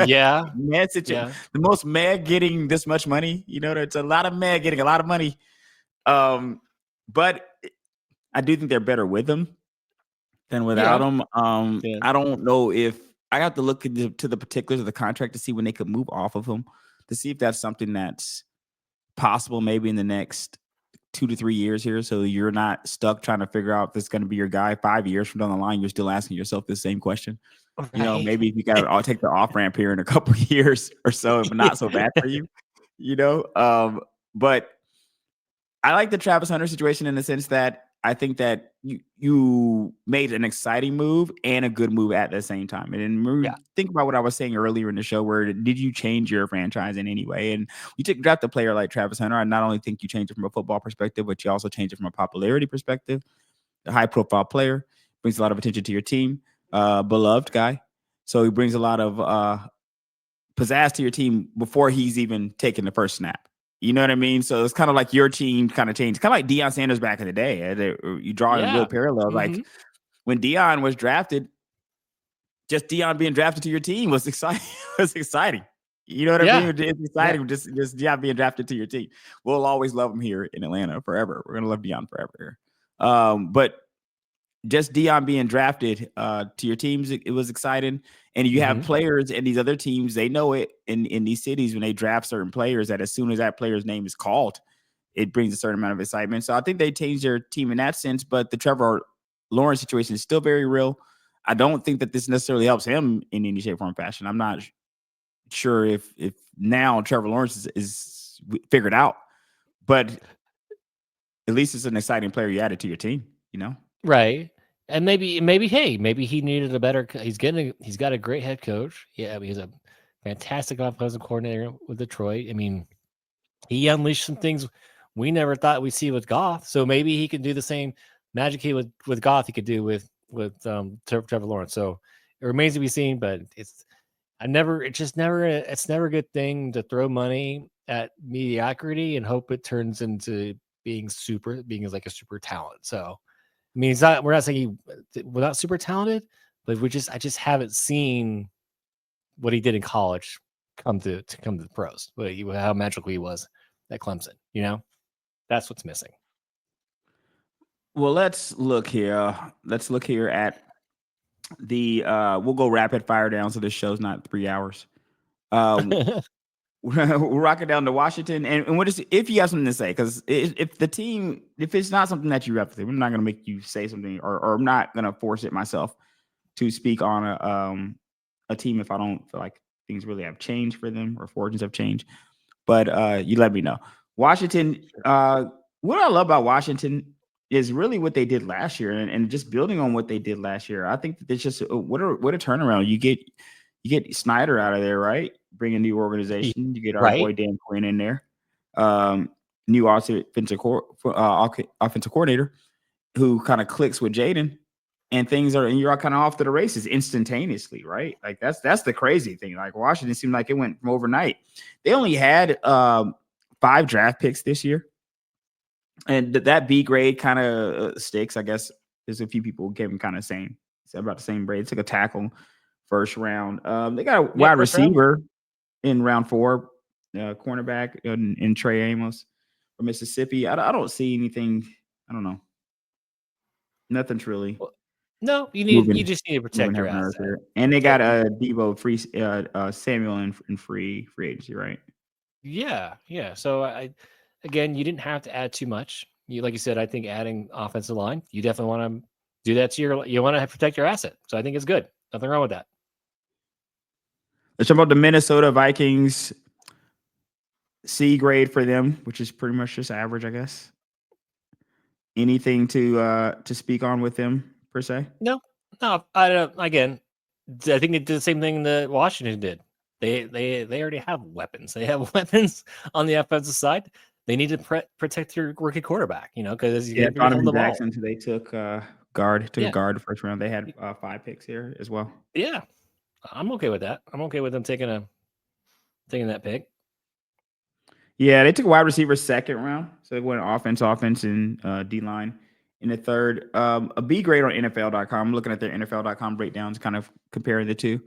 Yeah. Meh situation. Yeah. The most meh getting this much money. It's a lot of meh getting a lot of money. But I do think they're better with him than without him. I don't know if I have to look into the particulars of the contract to see when they could move off of him, to see if that's something that's possible maybe in the next 2 to 3 years here. So you're not stuck trying to figure out if this is going to be your guy 5 years from down the line. You're still asking yourself the same question. Right. Maybe if you got to take the off ramp here in a couple of years or so, if not so bad for you, But I like the Travis Hunter situation in the sense that I think that you made an exciting move and a good move at the same time. And then think about what I was saying earlier in the show, where did you change your franchise in any way? And you draft a player like Travis Hunter. I not only think you changed it from a football perspective, but you also changed it from a popularity perspective. A high profile player, brings a lot of attention to your team, beloved guy. So he brings a lot of pizzazz to your team before he's even taken the first snap. You know what I mean? So it's kind of like your team kind of changed. Kind of like Deion Sanders back in the day. You draw in real parallels. Like when Deion was drafted, just Deion being drafted to your team was exciting. Was exciting. You know what I mean? It's exciting. Just Deion being drafted to your team. We'll always love him here in Atlanta forever. We're gonna love Deion forever here. But just Deion being drafted to your teams, it was exciting. And you have players in these other teams, they know it in these cities when they draft certain players, that as soon as that player's name is called, it brings a certain amount of excitement. So I think they changed their team in that sense, but the Trevor Lawrence situation is still very real. I don't think that this necessarily helps him in any shape, form, or fashion. I'm not sure if now Trevor Lawrence is figured out, but at least it's an exciting player you added to your team, you know? Right. And maybe he needed a better. He's got a great head coach. Yeah, he's a fantastic offensive coordinator with Detroit. I mean, he unleashed some things we never thought we'd see with Goff. So maybe he can do the same magic he with Goff he could do with Trevor Lawrence. So it remains to be seen. But it's never a good thing to throw money at mediocrity and hope it turns into being like a super talent. So. I mean, we're not saying we're not super talented, but I just haven't seen what he did in college come to the pros. How magical he was at Clemson. You know, that's what's missing. Well, let's look here. Let's look here at the. We'll go rapid fire down, so this show's not 3 hours. We're rocking down to Washington, and what is if you have something to say? Because if it's not something that you have to say, I'm not going to make you say something, or I'm not going to force it myself to speak on a team if I don't feel like things really have changed for them or fortunes have changed. But you let me know. Washington. What I love about Washington is really what they did last year, and just building on what they did last year. I think that it's just what a turnaround. You get Snyder out of there, right? Bring a new organization. You get our boy Dan Quinn in there. New offensive coordinator who kind of clicks with Jaden, and you're all kind of off to the races instantaneously, right? Like that's the crazy thing. Like Washington seemed like it went from overnight. They only had 5 draft picks this year, and that B grade kind of sticks. I guess there's a few people who came kind of about the same grade. Took a tackle first round. They got a wide receiver in round 4, cornerback in Trey Amos from Mississippi. I don't see anything. I don't know. Nothing's really. No, you just need to protect your asset. And they got a Debo Samuel in free agency, right? Yeah. So again, you didn't have to add too much. Like you said, I think adding offensive line, you definitely want to do that you want to protect your asset. So I think it's good. Nothing wrong with that. Let's talk about the Minnesota Vikings. C grade for them, which is pretty much just average, I guess. Anything to speak on with them per se? No. I don't. Again, I think they did the same thing that Washington did. They already have weapons. They have weapons on the offensive side. They need to protect your rookie quarterback, because Donovan Jackson. So they took guard the first round. They had 5 picks here as well. Yeah, I'm okay with that. I'm okay with them taking that pick. Yeah, they took a wide receiver second round. So they went offense, and D-line in the third. A B grade on NFL.com. I'm looking at their NFL.com breakdowns, kind of comparing the two.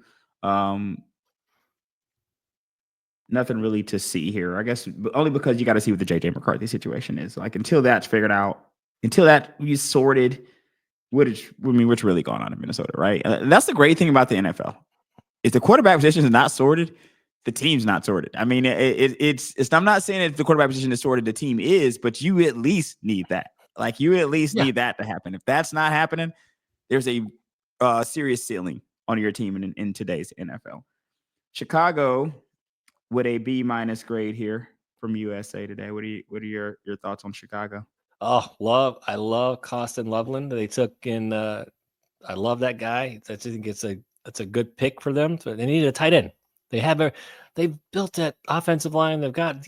Nothing really to see here, I guess, only because you got to see what the J.J. McCarthy situation is. Like, until that's figured out, until that you sorted, what's really going on in Minnesota, right? That's the great thing about the NFL. If the quarterback position is not sorted, the team's not sorted. I mean, it's. I'm not saying if the quarterback position is sorted, the team is, but you at least need that. Like, you at least need that to happen. If that's not happening, there's a serious ceiling on your team in today's NFL. Chicago with a B- grade here from USA Today. What are your thoughts on Chicago? Oh, I love Costin Loveland. They took in. I love that guy. I think it's a good pick for them. So they need a tight end. They've built that offensive line. They've got.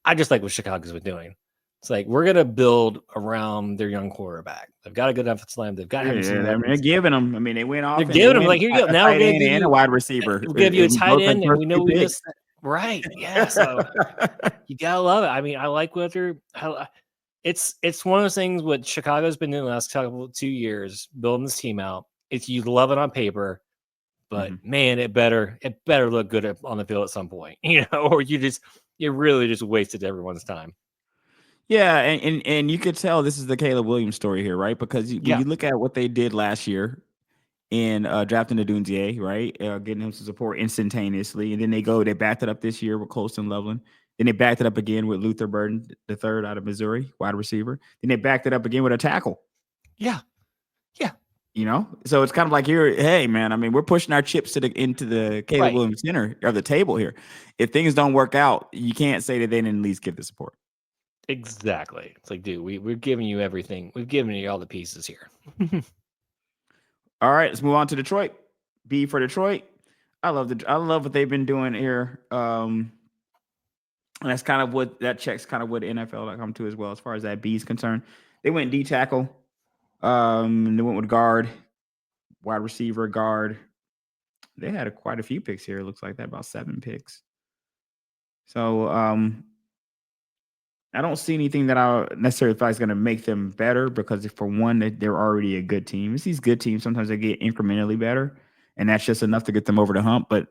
I just like what Chicago's been doing. It's like we're gonna build around their young quarterback. They've got a good offensive line. They've got Yeah, having some they're weapons. giving them. I mean, they went off They're and they giving them went like here you go. a Now we're tight gonna end give and a you. wide receiver. We'll give you a tight end, and we know we picks. just right. Yeah, so you gotta love it. I mean, I like what they're. It's one of those things what Chicago's been doing the last 2 years, building this team out. It's you love it on paper, but man, it better look good on the field at some point, or you really just wasted everyone's time. Yeah, and you could tell this is the Caleb Williams story here, right? Because when you look at what they did last year in drafting the Dunzier, right, getting him some support instantaneously, and then they backed it up this year with Colston Loveland. Then they backed it up again with Luther Burden, the third out of Missouri, wide receiver. Then they backed it up again with a tackle. Yeah. So it's kind of like here, hey man, I mean, we're pushing our chips into the Caleb Williams center of the table here. If things don't work out, you can't say that they didn't at least give the support. Exactly. It's like, dude, we're giving you everything. We've given you all the pieces here. All right, let's move on to Detroit. B for Detroit. I love what they've been doing here. And that's kind of what that checks kind of what NFL.com to as well as far as that B is concerned. They went D tackle. They went with guard, wide receiver, guard. They had quite a few picks here. It looks like that, about 7 picks. So I don't see anything that I necessarily feel is going to make them better because for one, they're already a good team. It's these good teams, sometimes they get incrementally better, and that's just enough to get them over the hump. But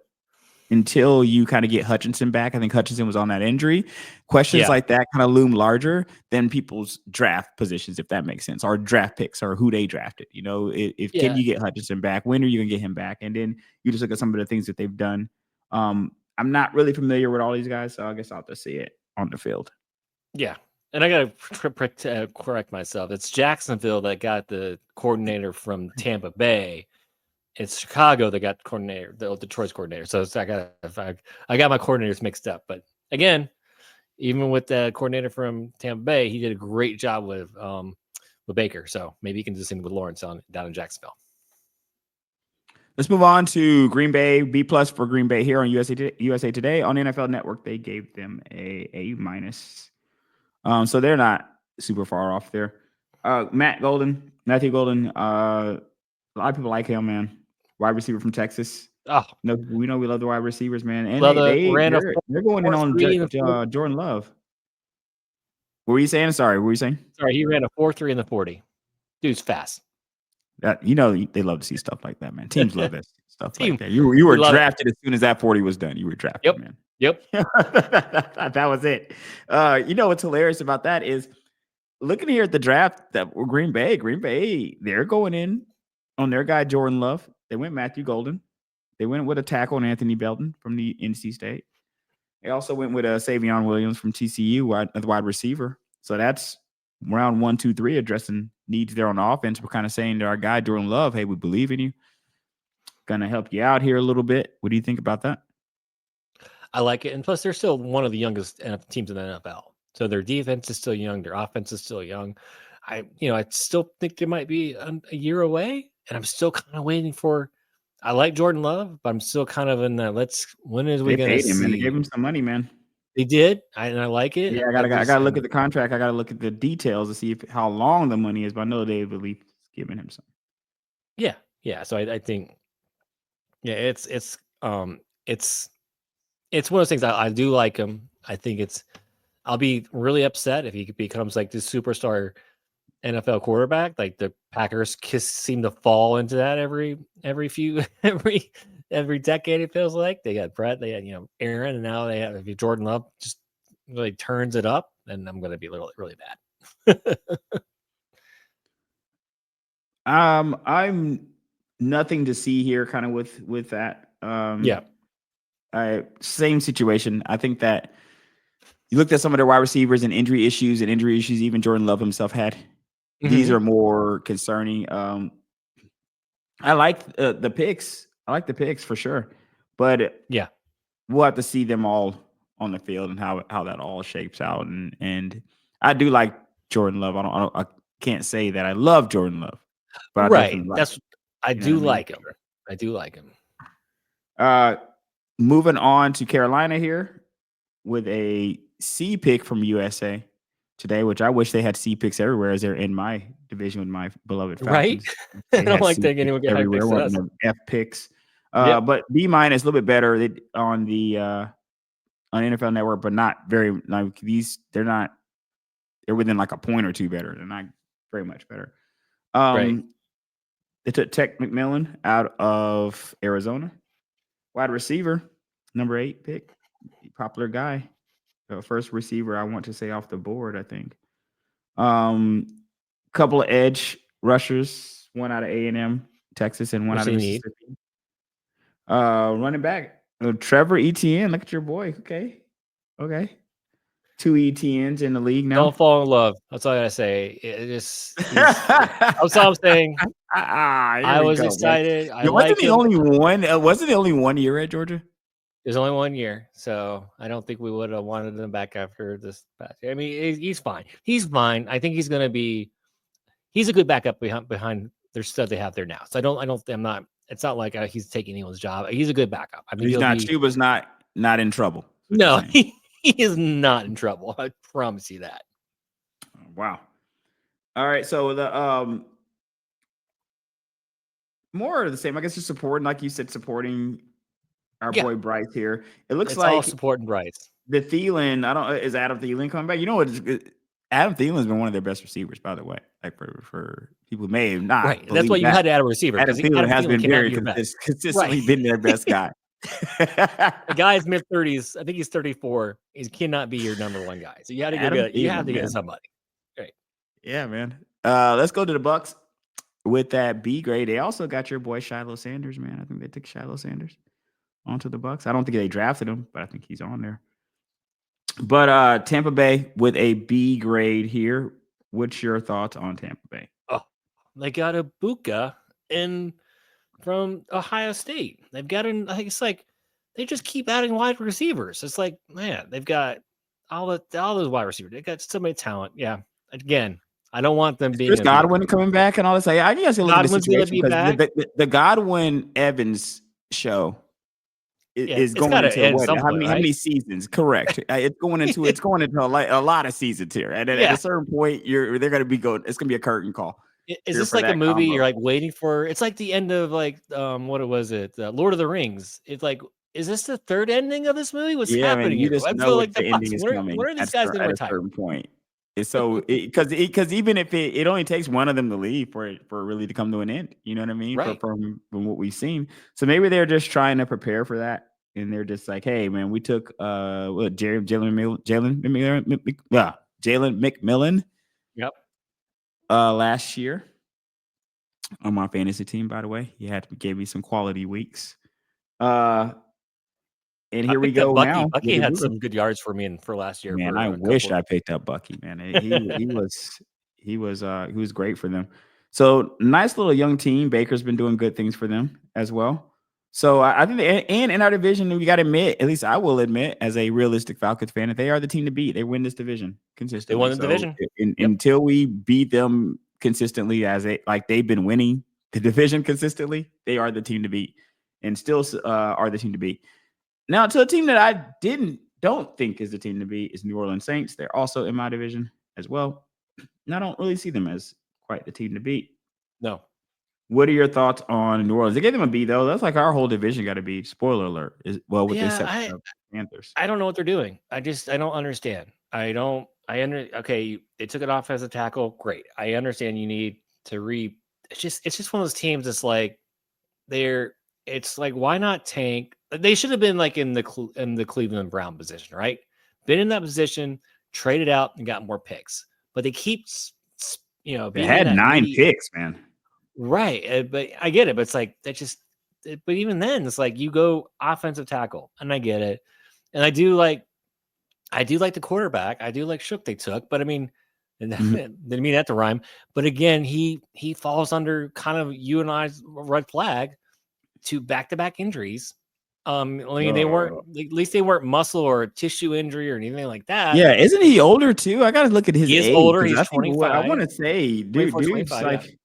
until you kind of get Hutchinson back, I think Hutchinson was on that injury. Questions like that kind of loom larger than people's draft positions, if that makes sense, or draft picks or who they drafted. Can you get Hutchinson back? When are you going to get him back? And then you just look at some of the things that they've done. I'm not really familiar with all these guys, so I guess I'll have to see it on the field. Yeah. And I got to correct myself. It's Jacksonville that got the coordinator from Tampa Bay. It's Chicago that got the Detroit's coordinator. So I got my coordinators mixed up. But again, even with the coordinator from Tampa Bay, he did a great job with Baker. So maybe he can do the same with Lawrence down in Jacksonville. Let's move on to Green Bay. B+ for Green Bay here on USA Today. On NFL Network, they gave them A-. So they're not super far off there. Matthew Golden. A lot of people like him, man. Wide receiver from Texas. Oh, no, we know we love the wide receivers, man. And they're going in on Jordan Love. What were you saying? Sorry, what were you saying? Sorry, he ran a 4.3 in the 40. Dude's fast. They love to see stuff like that, man. Teams love that stuff like that. You were drafted as soon as that 40 was done. You were drafted, man. Yep. That was it. What's hilarious about that is looking here at the draft that Green Bay, they're going in on their guy Jordan Love. They went Matthew Golden. They went with a tackle on Anthony Belton from the NC State. They also went with Savion Williams from TCU, the wide receiver. So that's round 1, 2, 3 addressing needs there on the offense. We're kind of saying to our guy Jordan Love, hey, we believe in you. Gonna help you out here a little bit. What do you think about that? I like it. And plus, they're still one of the youngest teams in the NFL. So their defense is still young. Their offense is still young. I still think they might be a year away. And I'm still kind of waiting for. I like Jordan Love, but I'm still kind of in that. When is we going to see? They gave him some money, man. They did, and I like it. Yeah, I gotta look at the contract. I gotta look at the details to see how long the money is. But I know they've at least given him some. Yeah. So I think, it's one of those things. I do like him. I think I'll be really upset if he becomes like this superstar NFL quarterback. Like the Packers seem to fall into that every decade. It feels like they got Brett, they had Aaron, and now they have Jordan Love just really turns it up, and I'm going to be really, really bad. I'm nothing to see here, kind of with that. Same situation. I think that you looked at some of their wide receivers and injury issues even Jordan Love himself had. These are more concerning. I like the picks. I like the picks for sure. But we'll have to see them all on the field and how that all shapes out. And I do like Jordan Love. I can't say that I love Jordan Love, but I Right. definitely like That's him. I You know do what I mean? like him. I do like him. Moving on to Carolina here with a C pick from USA today, which I wish they had C picks everywhere as they're in my division with my beloved Right? Falcons. I They don't had like C that picks anyone get high everywhere, picks to wanting us. them F picks. Yep. But B minus a little bit better on the on NFL Network, but not very like these. They're within like a point or two better. They're not very much better. Right. They took Tech McMillan out of Arizona. Wide receiver, number 8 pick, popular guy. First receiver I want to say off the board, I think. Couple of edge rushers, one out of A&M, Texas, and one Which out of they need. Mississippi. Running back, Trevor Etienne. Look at your boy. Okay. 2 ETNs in the league now. Don't fall in love. That's all I gotta say. It just that's all I'm saying. I was excited. I like him. Wasn't the only 1 year at Georgia? There's only 1 year, so I don't think we would have wanted him back after this past year. I mean, he's fine. He's fine. I think he's gonna be. He's a good backup behind their stud they have there now. So I'm not. It's not like he's taking anyone's job. He's a good backup. I think She was not in trouble. No, he is not in trouble. I promise you that. Wow. All right, so the more of the same. I guess just supporting, like you said, supporting our boy Bryce here. It looks like all supporting Bryce. The Thielen, is Adam Thielen coming back? You know what? Adam Thielen's been one of their best receivers, by the way. Like for people who may have not. Right. That's why you had to add a receiver. Adam Thielen has been very consistently been their best guy. The guy's mid-30s. I think he's 34. He cannot be your number 1 guy. So you had to get somebody. Right. Yeah, man. Let's go to the Bucks with that B grade. They also got your boy Shiloh Sanders, man. I think they took Shiloh Sanders onto the Bucks. I don't think they drafted him, but I think he's on there. But Tampa Bay with a B grade here. What's your thoughts on Tampa Bay? Oh, they got a Buka from Ohio State. They've got it's like they just keep adding wide receivers. It's like, man, they've got all those wide receivers. They got so many talent. Yeah. Again, I don't want them being Godwin coming back and all this. I guess Godwin's going to be back. The Godwin Evans show is going into what? How many seasons? Correct. It's going into a lot of seasons here. And at a certain point, they're going to be going. It's going to be a curtain call. Is this like a movie you're like waiting for? It's like the end of like what was it? Lord of the Rings. It's like, is this the third ending of this movie? What's happening? Man, you just know like the ending is coming. Where are these guys going to retire? At a certain point. So because even if it only takes one of them to leave for it really to come to an end, you know what I mean? Right. From what we've seen. So maybe they're just trying to prepare for that. And they're just like, hey man, we took Jalen McMillan. Yep. Last year on my fantasy team, by the way. He gave me some quality weeks. And here we go Bucky. now. Bucky had some good yards for me for last year. Man, I wish I picked up Bucky, man. He was great for them. So nice little young team. Baker's been doing good things for them as well. So I think and in our division, we got to admit, at least I will admit, as a realistic Falcons fan, that they are the team to beat. They win this division consistently. They won the division. Until we beat them consistently, like they've been winning the division consistently, they are the team to beat, and still are the team to beat. Now, to a team that I don't think is the team to beat is New Orleans Saints. They're also in my division as well. And I don't really see them as quite the team to beat. No. What are your thoughts on New Orleans? They gave them a B, though. That's like our whole division got to be. Spoiler alert. With the exception of Panthers. I don't know what they're doing. I don't understand. Okay, they took it off as a tackle. Great. I understand you need to it's just one of those teams that's like it's like, why not tank? They should have been like in the Cleveland Brown position, right? Been in that position, traded out and got more picks. But they keep, they had 9 picks, man. Right. But I get it. But it's like, but even then, it's like you go offensive tackle, and I get it. And I do like the quarterback. I do like Shook they took, but I mean, didn't mean that to rhyme. But again, he falls under kind of you and I's red flag to back-to-back injuries. I mean, they weren't. At least they weren't muscle or tissue injury or anything like that. Yeah, isn't he older too? I got to look at his He is age. older. 'Cause He's I think what I 25. want to say, 24, dude's 25, like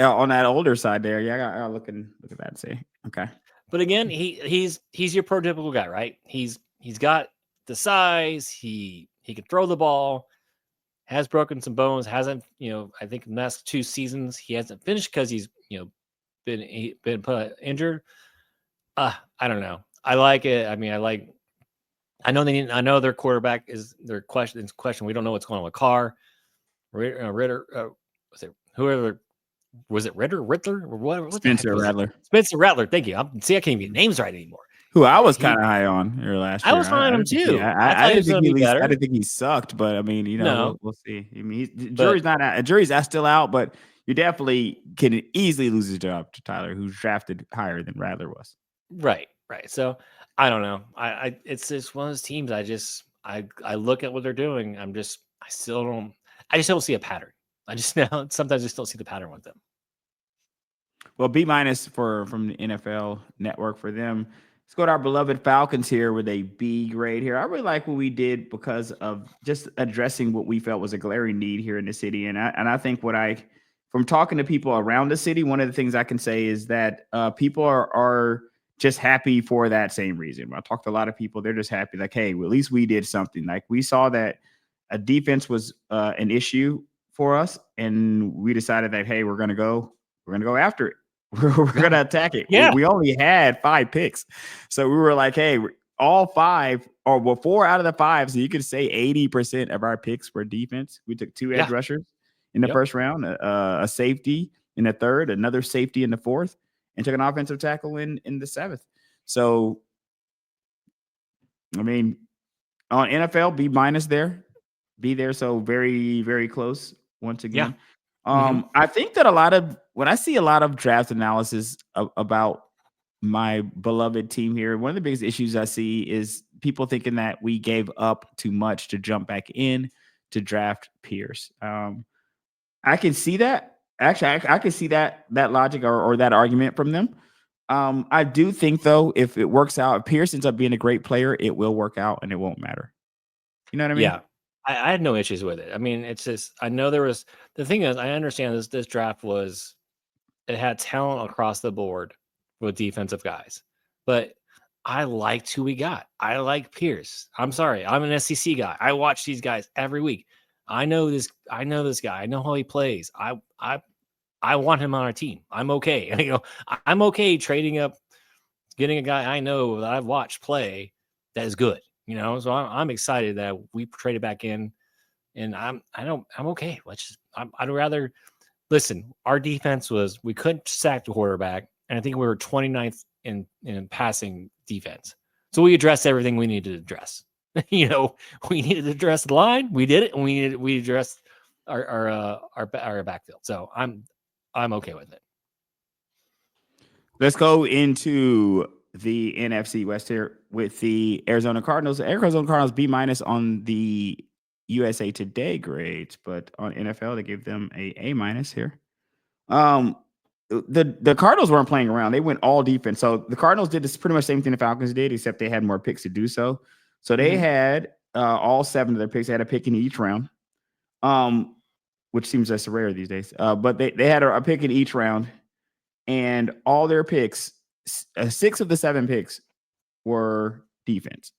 on that older side there. Yeah, I gotta look at that and say, okay. But again, he's your prototypical guy, right? He's got the size. He can throw the ball. Has broken some bones. Hasn't, I think in the last 2 seasons he hasn't finished because he's been injured. I don't know. I like it. I mean, I know their quarterback is their question. We don't know what's going on with Carr. Ritter, was it whoever? Was it Ritter? Or what? Spencer Rattler. Spencer Rattler. Thank you. I can't even get names right anymore. Who I was kind of high on here last year. I was high on him too. I didn't think better. I didn't think he sucked, but I mean, No. we'll see. I mean, jury's not out. Jury's still out, but you definitely can easily lose his job to Tyler, who's drafted higher than Rattler was. Right. So I don't know. It's just one of those teams. I look at what they're doing. I just don't see a pattern. Sometimes I just don't see the pattern with them. Well, B- from the NFL Network for them. Let's go to our beloved Falcons here with a B grade here. I really like what we did because of just addressing what we felt was a glaring need here in the city. And I think from talking to people around the city, one of the things I can say is that people are just happy for that same reason. I talked to a lot of people. They're just happy. Like, hey, well, at least we did something. Like we saw that a defense was an issue for us. And we decided that, hey, we're going to go after it. We're going to attack it. Yeah. We only had 5 picks. So we were like, hey, all 5 or 4 out of the 5. So you could say 80% of our picks were defense. We took 2 edge rushers in the first round, a safety in the third, another safety in the fourth, and took an offensive tackle in the 7th. So, I mean, on NFL, B there. So very, very close once again. Yeah. I think that when I see a lot of draft analysis about my beloved team here, one of the biggest issues I see is people thinking that we gave up too much to jump back in to draft Pierce. I can see that. Actually, I can see that logic or that argument from them. I do think, though, if it works out, if Pierce ends up being a great player, it will work out and it won't matter. You know what I mean? Yeah. I had no issues with it. I mean, it's just, I know the thing is, I understand this draft it had talent across the board with defensive guys, but I liked who we got. I like Pierce. I'm sorry. I'm an SEC guy. I watch these guys every week. I know this guy. I know how he plays. I want him on our team. I'm okay. I'm okay trading up, getting a guy I know that I've watched play that is good. So I'm excited that we traded back in, and I'm okay. I'd rather listen. Our defense we couldn't sack the quarterback, and I think we were 29th in passing defense. So we addressed everything we needed to address. We needed to address the line. We did it, and we addressed our backfield. So I'm okay with it. Let's go into the NFC West here with the Arizona Cardinals. The Arizona Cardinals B- on the USA Today grades, but on NFL they gave them A- here. The Cardinals weren't playing around; they went all defense. So the Cardinals did this pretty much same thing the Falcons did, except they had more picks to do so. So they had all 7 of their picks. They had a pick in each round, which seems less rare these days. But they had a pick in each round, and all their picks. 6 of the 7 picks were defense.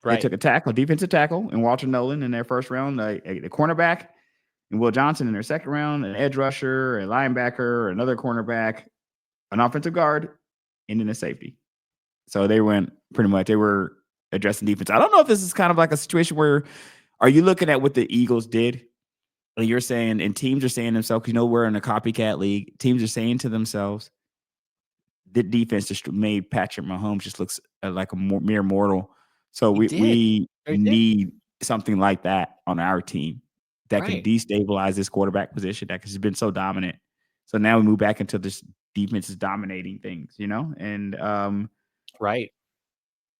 Right. They took a defensive tackle, and Walter Nolan in their first round, a cornerback, and Will Johnson in their second round, an edge rusher, a linebacker, another cornerback, an offensive guard, and then a safety. So they were addressing defense. I don't know if this is kind of like a situation where are you looking at what the Eagles did? And you're saying, and teams are saying to themselves, we're in a copycat league. Teams are saying to themselves, the defense just made Patrick Mahomes just looks like a mere mortal. So we need something like that on our team that can destabilize this quarterback position that has been so dominant. So now we move back into this defense is dominating things, and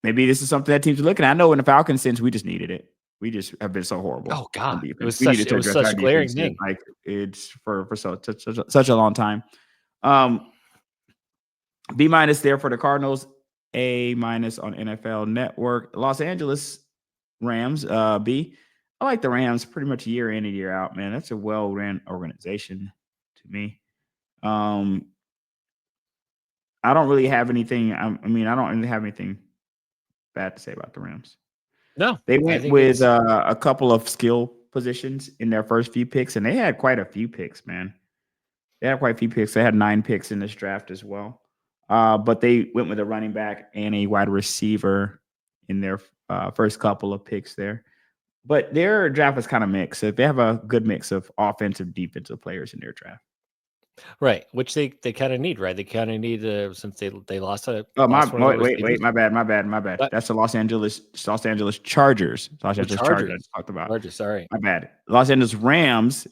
maybe this is something that teams are looking at. I know in the Falcons sense, we just needed it. We just have been so horrible. Oh God, it was such a glaring thing. Like it's for such a long time. B- there for the Cardinals. A- on NFL Network. Los Angeles Rams, B. I like the Rams pretty much year in and year out, man. That's a well-ran organization to me. I don't really have anything. I don't really have anything bad to say about the Rams. No, They I went think with it's a couple of skill positions in their first few picks, and they had quite a few picks, man. They had quite a few picks. They had 9 picks in this draft as well. But they went with a running back and a wide receiver in their first couple of picks there. But their draft was kind of mixed. So they have a good mix of offensive, defensive players in their draft. right, which they kind of need, right? They kind of need since they lost a Oh, lost one of the wait, receivers. my bad. What? That's the Los Angeles Chargers. Los The Angeles Chargers I Chargers. talked about. Chargers, sorry. My bad. Los Angeles Rams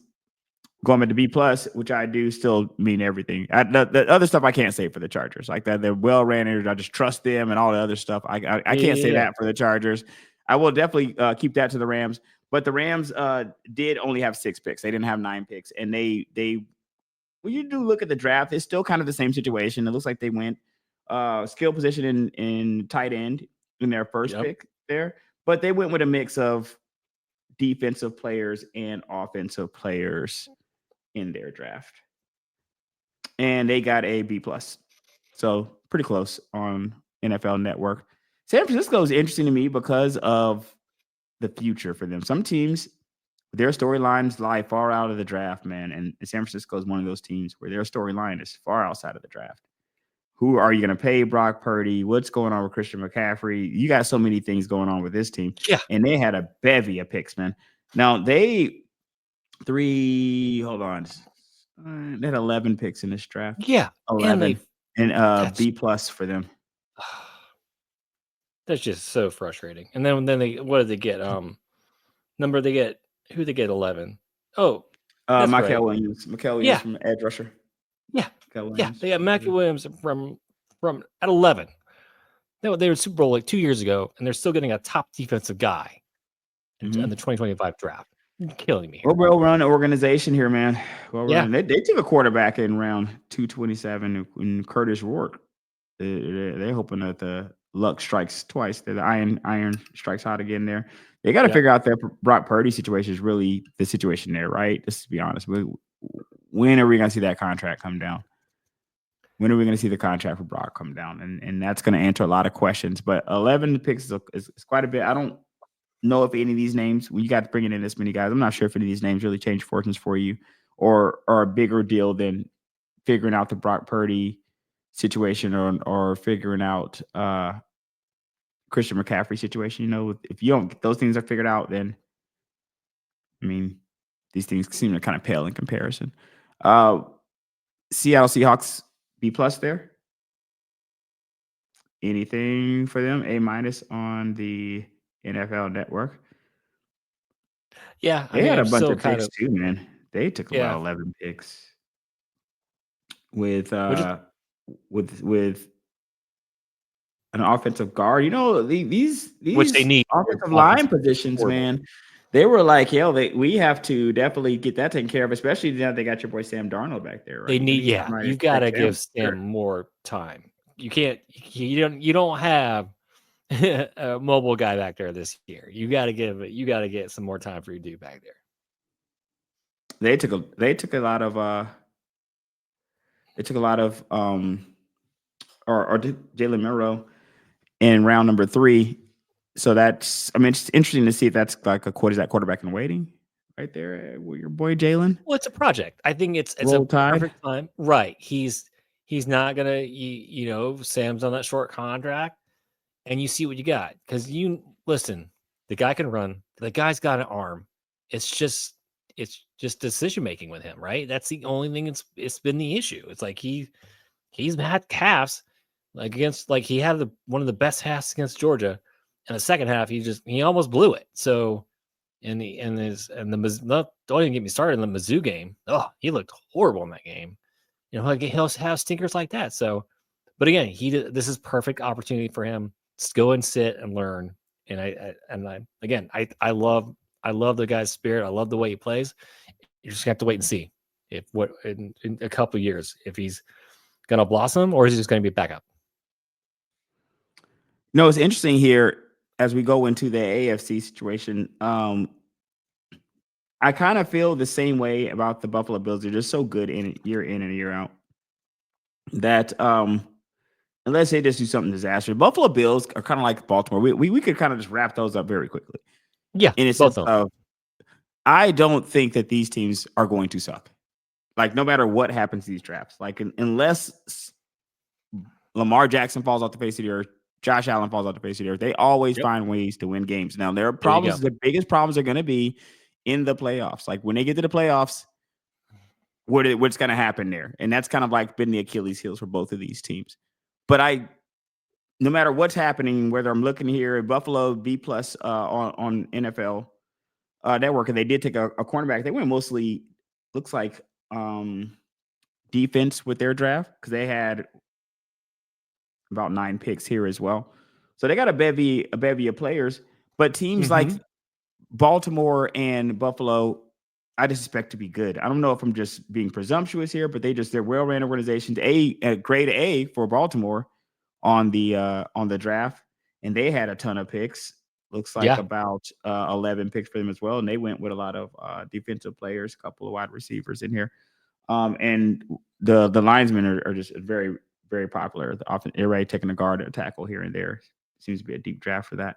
going to B plus, which I do still mean everything. The other stuff I can't say for the Chargers, like that they're well ran. I just trust them and all the other stuff. I can't say that for the Chargers. I will definitely keep that to the Rams. But the Rams did only have 6 picks. They didn't have 9 picks, and they when you do look at the draft, it's still kind of the same situation. It looks like they went skill position in tight end in their first pick there, but they went with a mix of defensive players and offensive players in their draft, and they got a B plus, so pretty close on NFL Network. San Francisco is interesting to me because of the future for them. Some teams, their storylines lie far out of the draft, man, and San Francisco is one of those teams where their storyline is far outside of the draft. Who are you going to pay Brock Purdy? What's going on with Christian McCaffrey? You got so many things going on with this team, and they had a bevy of picks, man. Now they had 11 picks in this draft. 11 and B plus for them. That's just so frustrating. And then they what did they get? Who they get 11? Oh, Michael Williams. Michael Williams from edge rusher. Yeah. They got Michael Williams from at 11. They were Super Bowl like 2 years ago, and they're still getting a top defensive guy in the 2025 draft. You're killing me. We're well-run organization here, man. Well-run. They took a quarterback in round 227 in Curtis Rourke. They're hoping that the luck strikes twice. That the iron strikes hot again there. They got to figure out their Brock Purdy situation is really the situation there, right? Let's be honest. When are we going to see that contract come down? When are we going to see the contract for Brock come down? And that's going to answer a lot of questions. But 11 picks is quite a bit. I don't know if any of these names, when you got to bring in this many guys, I'm not sure if any of these names really change fortunes for you or are a bigger deal than figuring out the Brock Purdy situation or figuring out Christian McCaffrey situation. You know, if you don't get those things are figured out, then I mean, these things seem to kind of pale in comparison. Seattle Seahawks B plus there. Anything for them? A- on the NFL Network. Yeah, they had a bunch of picks too, man. They took about 11 picks with an offensive guard. You know, these which they need offensive line positions, man. They were like, we have to definitely get that taken care of, especially now they got your boy Sam Darnold back there, right? They need, you've got to give Sam more time. You don't have a mobile guy back there this year. You got to get some more time for your dude back there. They took a lot of Jalen Milroe in round number 3. So that's, it's interesting to see if that's like is that quarterback in waiting right there with your boy Jalen? Well, it's a project. I think it's a perfect time. Right. He's not gonna, Sam's on that short contract, and you see what you got. Because listen, the guy can run, the guy's got an arm. It's just decision making with him, right? That's the only thing it's been the issue. It's like he's had halves he had one of the best halves against Georgia. In the second half, he almost blew it. So don't even get me started in the Mizzou game. Oh, he looked horrible in that game. He'll have stinkers like that. So, but again, this is perfect opportunity for him to go and sit and learn. And I love the guy's spirit. I love the way he plays. You just have to wait and see in a couple of years if he's gonna blossom or is he just gonna be a backup. No, it's interesting here as we go into the AFC situation. I kind of feel the same way about the Buffalo Bills. They're just so good in and year out that unless they just do something disastrous, Buffalo Bills are kind of like Baltimore. We could kind of just wrap those up very quickly. Yeah, In a both sense of them. of, I don't think that these teams are going to suck. Like no matter what happens to these drafts, like unless Lamar Jackson falls off the face of the earth, Josh Allen falls off the face of the earth, they always find ways to win games. Now there are problems. The biggest problems are going to be in the playoffs. Like when they get to the playoffs, what's going to happen there? And that's kind of like been the Achilles heels for both of these teams. But no matter what's happening, whether I'm looking here at Buffalo B+ on NFL Network, and they did take a cornerback. They went mostly looks like defense with their draft because they had about 9 picks here as well. So they got a bevy of players, but teams like Baltimore and Buffalo, I just expect to be good. I don't know if I'm just being presumptuous here, but they're well-ran organizations. A grade A for Baltimore on the draft, and they had a ton of picks. Looks like about 11 picks for them as well, and they went with a lot of defensive players, a couple of wide receivers in here, and the linemen are just very, very popular. Often everybody taking a guard, a tackle here and there. Seems to be a deep draft for that.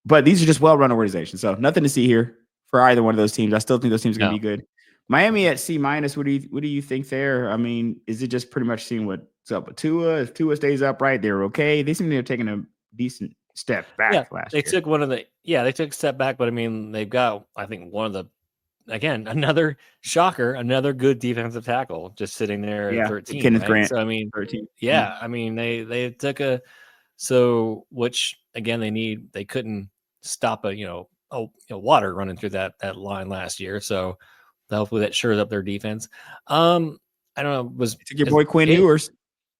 But these are just well-run organizations, so nothing to see here for either one of those teams. I still think those teams are going to be good. Miami at C-. What do you think there? I mean, is it just pretty much seeing what's up with Tua? If Tua stays upright, they're okay. They seem to have taken a decent step back last year. They took a step back, but I mean, they've got, I think, another shocker, another good defensive tackle just sitting there at 13. Kenneth right? Grant. So I mean, 13. I mean, they took which again they couldn't stop a water running through that line last year. So hopefully that shores up their defense. I don't know. Took your boy Quinn Ewers.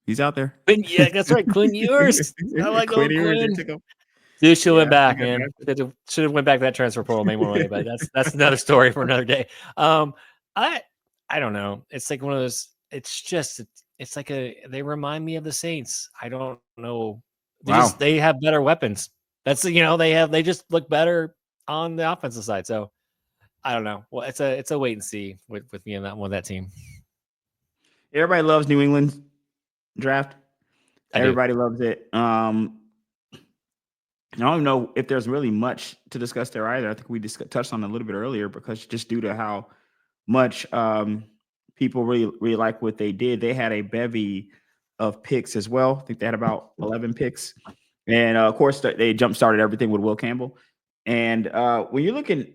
He's out there. Yeah, that's right. Quinn Ewers. I like Quinn Ewers. Dude should have went back, man. Should have went back to that transfer portal, made more money, but that's another story for another day. I don't know. It's like one of those. It's like they remind me of the Saints. I don't know. They have better weapons. That's they just look better on the offensive side. So I don't know. Well, it's a wait and see with me and that team. Everybody loves New England draft. Everybody loves it. I don't even know if there's really much to discuss there either. I think we touched on it a little bit earlier because just due to how much people really like what they did. They had a bevy of picks as well. I think they had about 11 picks. And of course, they jump-started everything with Will Campbell. And when you're looking,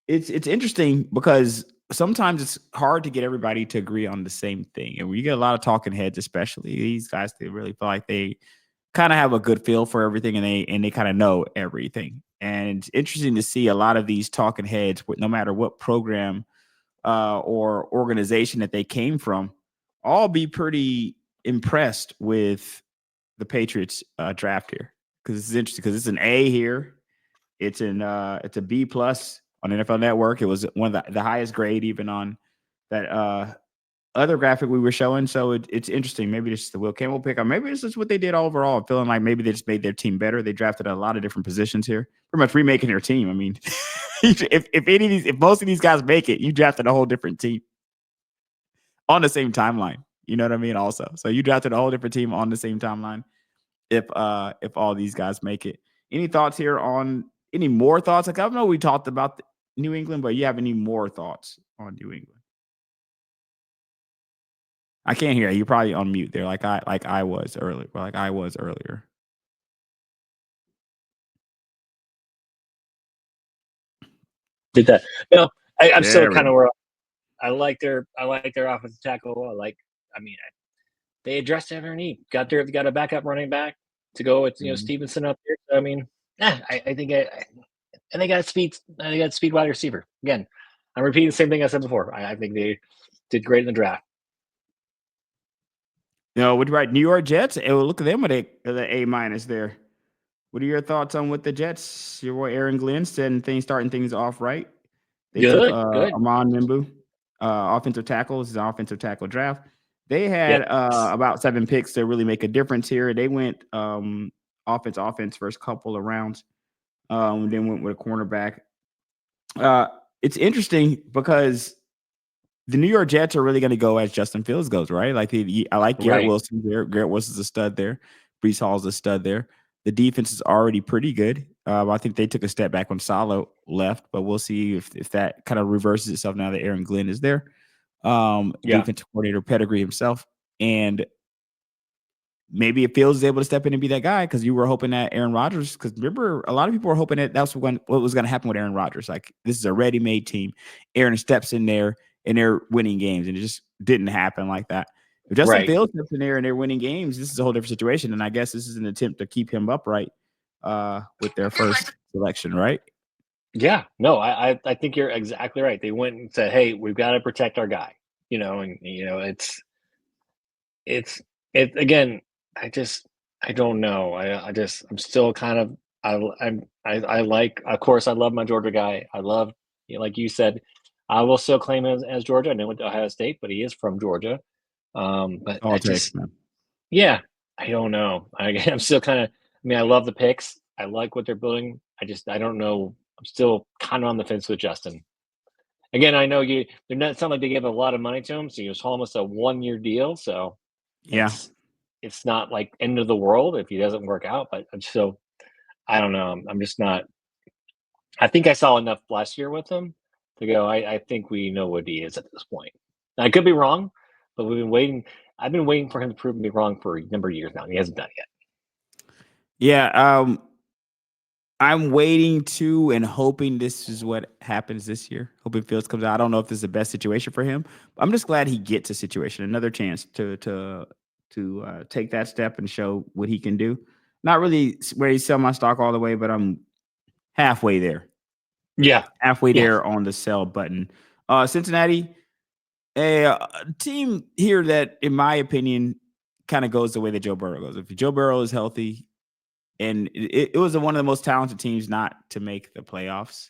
it's interesting because sometimes it's hard to get everybody to agree on the same thing. And when you get a lot of talking heads, especially these guys, they really feel like they kind of have a good feel for everything and they kind of know everything. And it's interesting to see a lot of these talking heads, no matter what program or organization that they came from, all be pretty impressed with the Patriots draft here. Because it's interesting because it's an A here. It's a B+ on NFL Network. It was one of the highest grade even on that other graphic we were showing. So it's interesting. Maybe it's the Will Campbell pick, or maybe this is what they did overall. Feeling like maybe they just made their team better. They drafted a lot of different positions here, pretty much remaking their team. I mean, if most of these guys make it, you drafted a whole different team on the same timeline. You know what I mean? Also, so you drafted a whole different team on the same timeline. If all these guys make it, any thoughts here on any more thoughts? Like I know we talked about New England, but you have any more thoughts on New England? I can't hear you. You're probably on mute there, like I was earlier. Did that? No, I'm still kind of where I like their offensive tackle. They addressed every need. Got a backup running back to go with Stevenson up there. So, I mean, I think they got speed. They got speed wide receiver. Again, I'm repeating the same thing I said before. I think they did great in the draft. What do you write? New York Jets. Look at them with the A- there. What are your thoughts on what the Jets? Your boy Aaron Glenn said starting things off right. They took good. Amon Nimbu, offensive tackle. This is an offensive tackle draft. They had about 7 picks to really make a difference here. They went offense first couple of rounds. Then went with a cornerback. It's interesting because the New York Jets are really going to go as Justin Fields goes, right? Like I like Garrett Wilson there. Garrett Wilson's a stud there. Breece Hall's a stud there. The defense is already pretty good. I think they took a step back when Salo left, but we'll see if that kind of reverses itself now that Aaron Glenn is there. Defensive coordinator pedigree himself, and maybe if Fields is able to step in and be that guy, because you were hoping that Aaron Rodgers, because remember, a lot of people were hoping that that's what was going to happen with Aaron Rodgers. Like, this is a ready-made team. Aaron steps in there and they're winning games, and it just didn't happen like that. If Justin Fields steps in there and they're winning games, this is a whole different situation, and I guess this is an attempt to keep him upright with their first selection, right? Yeah, no, I think you're exactly right. They went and said, "Hey, we've got to protect our guy," and it's again. I don't know. I'm still kind of I like. Of course, I love my Georgia guy. I love, like you said, I will still claim him as Georgia. I know went to Ohio State, but he is from Georgia. But All takes, man. Yeah, I don't know. I'm still kind of. I mean, I love the picks. I like what they're building. I don't know. I'm still kind of on the fence with Justin. Again, I know they're not. It's not like they gave a lot of money to him, so he was almost a 1-year deal. So yeah, it's not like end of the world if he doesn't work out. But I don't know. I'm just not. I think I saw enough last year with him to go. I think we know what he is at this point. I could be wrong, but we've been waiting. I've been waiting for him to prove me wrong for a number of years now, and he hasn't done it yet. Yeah. I'm waiting to and hoping this is what happens this year. Hoping Fields comes out. I don't know if this is the best situation for him. I'm just glad he gets a situation, another chance to take that step and show what he can do. Not really ready to sell my stock all the way, but I'm halfway there. Yeah, halfway there on the sell button. Cincinnati, a team here that, in my opinion, kind of goes the way that Joe Burrow goes. If Joe Burrow is healthy. And it was one of the most talented teams not to make the playoffs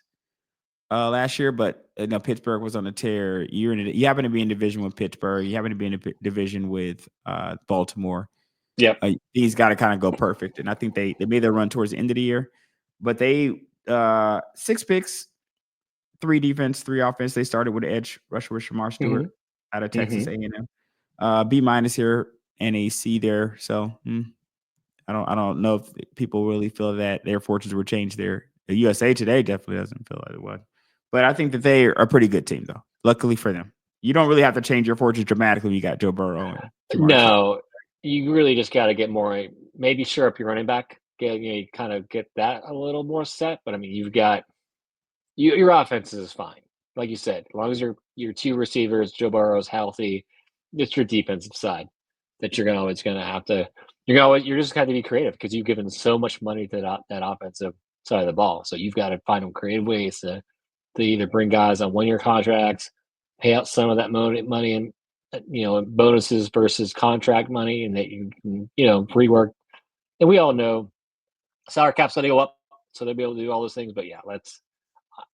last year, but Pittsburgh was on a tear. You happen to be in division with Pittsburgh. You happen to be in a division with Baltimore. Yeah, he's got to kind of go perfect, and I think they made their run towards the end of the year. But they 6 picks, 3 defense, 3 offense. They started with edge rusher with Shamar Stewart out of Texas A&M. B- here and a C there. So. I don't know if people really feel that their fortunes were changed there. The USA Today definitely doesn't feel like it was. But I think that they are a pretty good team, though. Luckily for them. You don't really have to change your fortunes dramatically when you got Joe Burrow. No, you really just got to get more, maybe shore up your running back. You kind of get that a little more set. But, I mean, you've got your offense is fine. Like you said, as long as your 2 receivers, Joe Burrow's healthy, it's your defensive side that you're always going to have to – you're just got to be creative because you've given so much money to that offensive side of the ball. So you've got to find them creative ways to either bring guys on 1-year contracts, pay out some of that money and bonuses versus contract money, and that you can rework. And we all know salary cap's going to go up, so they'll be able to do all those things. But yeah,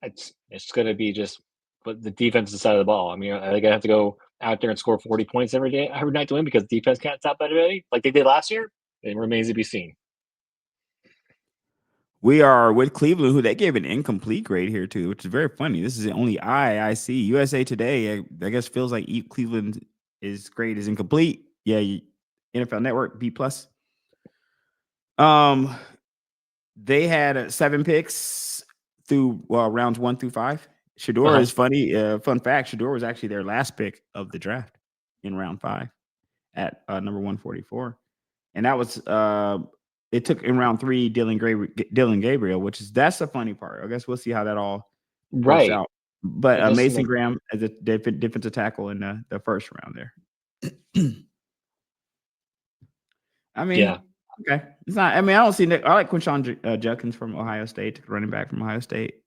it's going to be just the defensive side of the ball. I mean, are they going to have to go out there and score 40 points every night to win because defense can't stop anybody like they did last year? It remains to be seen. We are with Cleveland, who they gave an incomplete grade here to, which is very funny. This is the only I see. USA Today, I guess, feels like Cleveland is grade is incomplete. Yeah, NFL Network B+. They had 7 picks through rounds 1 through 5. Shador is funny. Fun fact: Shador was actually their last pick of the draft in round 5 at number 144, and that was it took in round 3 Dylan Gabriel, that's the funny part. I guess we'll see how that all works out. But Mason Graham as a defensive tackle in the first round there. I mean, okay, it's not. I mean, I don't see Nick. I like Quinshon Judkins from Ohio State, running back from Ohio State.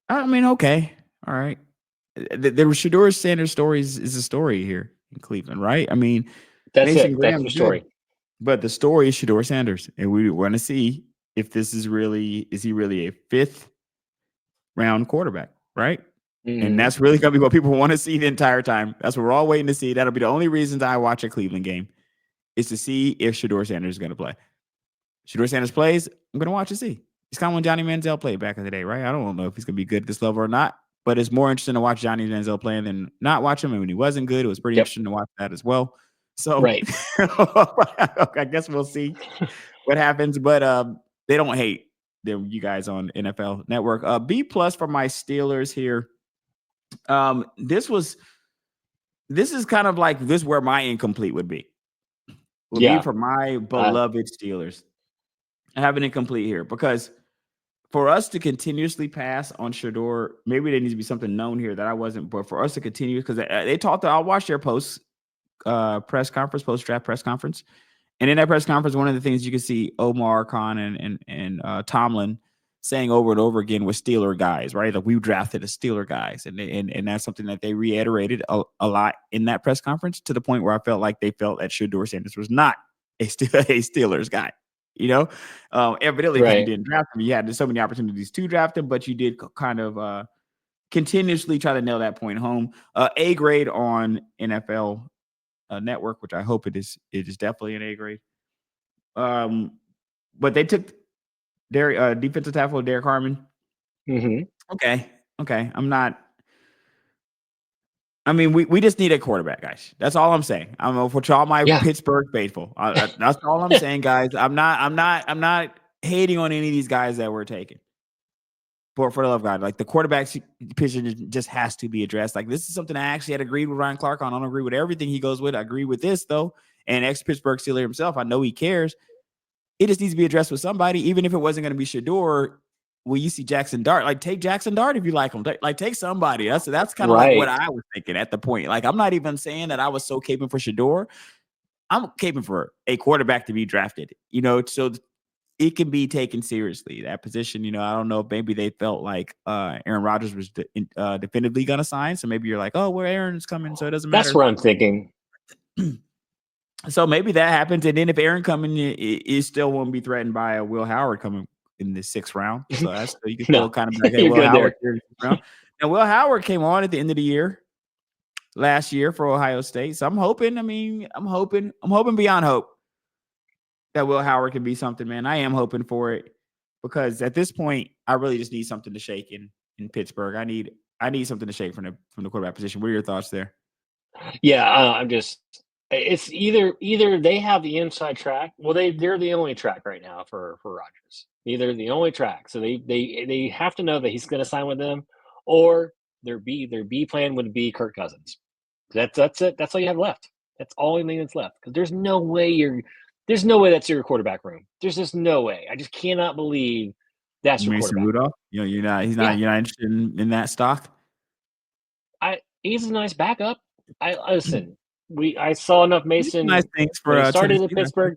I mean, okay, all right. The Shador Sanders story is a story here in Cleveland, right? I mean, Mason Graham that's the story. Good, but the story is Shador Sanders, and we want to see if this is he really a 5th round quarterback, right? And that's really going to be what people want to see the entire time. That's what we're all waiting to see. That'll be the only reasons I watch a Cleveland game is to see if Shedeur Sanders is going to play. Shedeur Sanders plays, I'm going to watch and see. It's kind of when Johnny Manziel played back in the day, right? I don't know if he's going to be good at this level or not, but it's more interesting to watch Johnny Manziel playing than not watch him. And when he wasn't good, it was pretty interesting to watch that as well. So right. I guess we'll see what happens, but they don't hate them, you guys on NFL Network. B+ for my Steelers here. This is kind of like this where my incomplete would be for my beloved Steelers. I have an incomplete here because for us to continuously pass on Shedeur, maybe there needs to be something known here that I wasn't, but for us to continue, because they talked, I'll watch their post-draft press conference. And in that press conference, one of the things you can see Omar Khan and Tomlin saying over and over again was Steeler guys, right? Like we drafted a Steeler guys. And that's something that they reiterated a lot in that press conference, to the point where I felt like they felt that Shedeur Sanders was not a Steelers guy. Evidently, because you didn't draft him, you had so many opportunities to draft him, but you did kind of continuously try to nail that point home. A grade on NFL Network, which I hope it is. It is definitely an A grade. But they took their defensive tackle Derek Harmon. Okay. We just need a quarterback, guys. That's all I'm saying. I'm for all my Pittsburgh faithful. That's all I'm saying, guys. I'm not hating on any of these guys that we're taking. For the love of God, like the quarterback position just has to be addressed. Like this is something I actually had agreed with Ryan Clark on. I don't agree with everything he goes with. I agree with this though. And ex-Pittsburgh Steeler himself, I know he cares. It just needs to be addressed with somebody, even if it wasn't going to be Shedeur. Well, you see Jackson Dart, like take Jackson Dart if you like him. Like take somebody. That's kind of like what I was thinking at the point. Like I'm not even saying that I was so caping for Shedeur. I'm caping for a quarterback to be drafted. So it can be taken seriously, that position. I don't know if maybe they felt like Aaron Rodgers was definitively going to sign. So maybe you're like, oh, well, Aaron's coming, so it doesn't matter. That's what I'm thinking. So maybe that happens. And then if Aaron coming, it still won't be threatened by a Will Howard coming in the 6th round. So that's you can still kind of be like, hey, Will Howard here in the 6th round. And Will Howard came on at the end of the year last year for Ohio State. So I'm hoping beyond hope that Will Howard can be something, man. I am hoping for it, because at this point, I really just need something to shake in Pittsburgh. I need something to shake from the quarterback position. What are your thoughts there? Yeah, it's either they have the inside track. Well, they're the only track right now for Rodgers. They're the only track. So they have to know that he's going to sign with them, or their B plan would be Kirk Cousins. That's it. That's all you have left. That's all the thing that's left, because there's no way that's your quarterback room. There's just no way. I just cannot believe that's your quarterback. Rudolph? You're not interested in that stock? He's a nice backup. Listen. I saw enough Mason. Nice things for started in Pittsburgh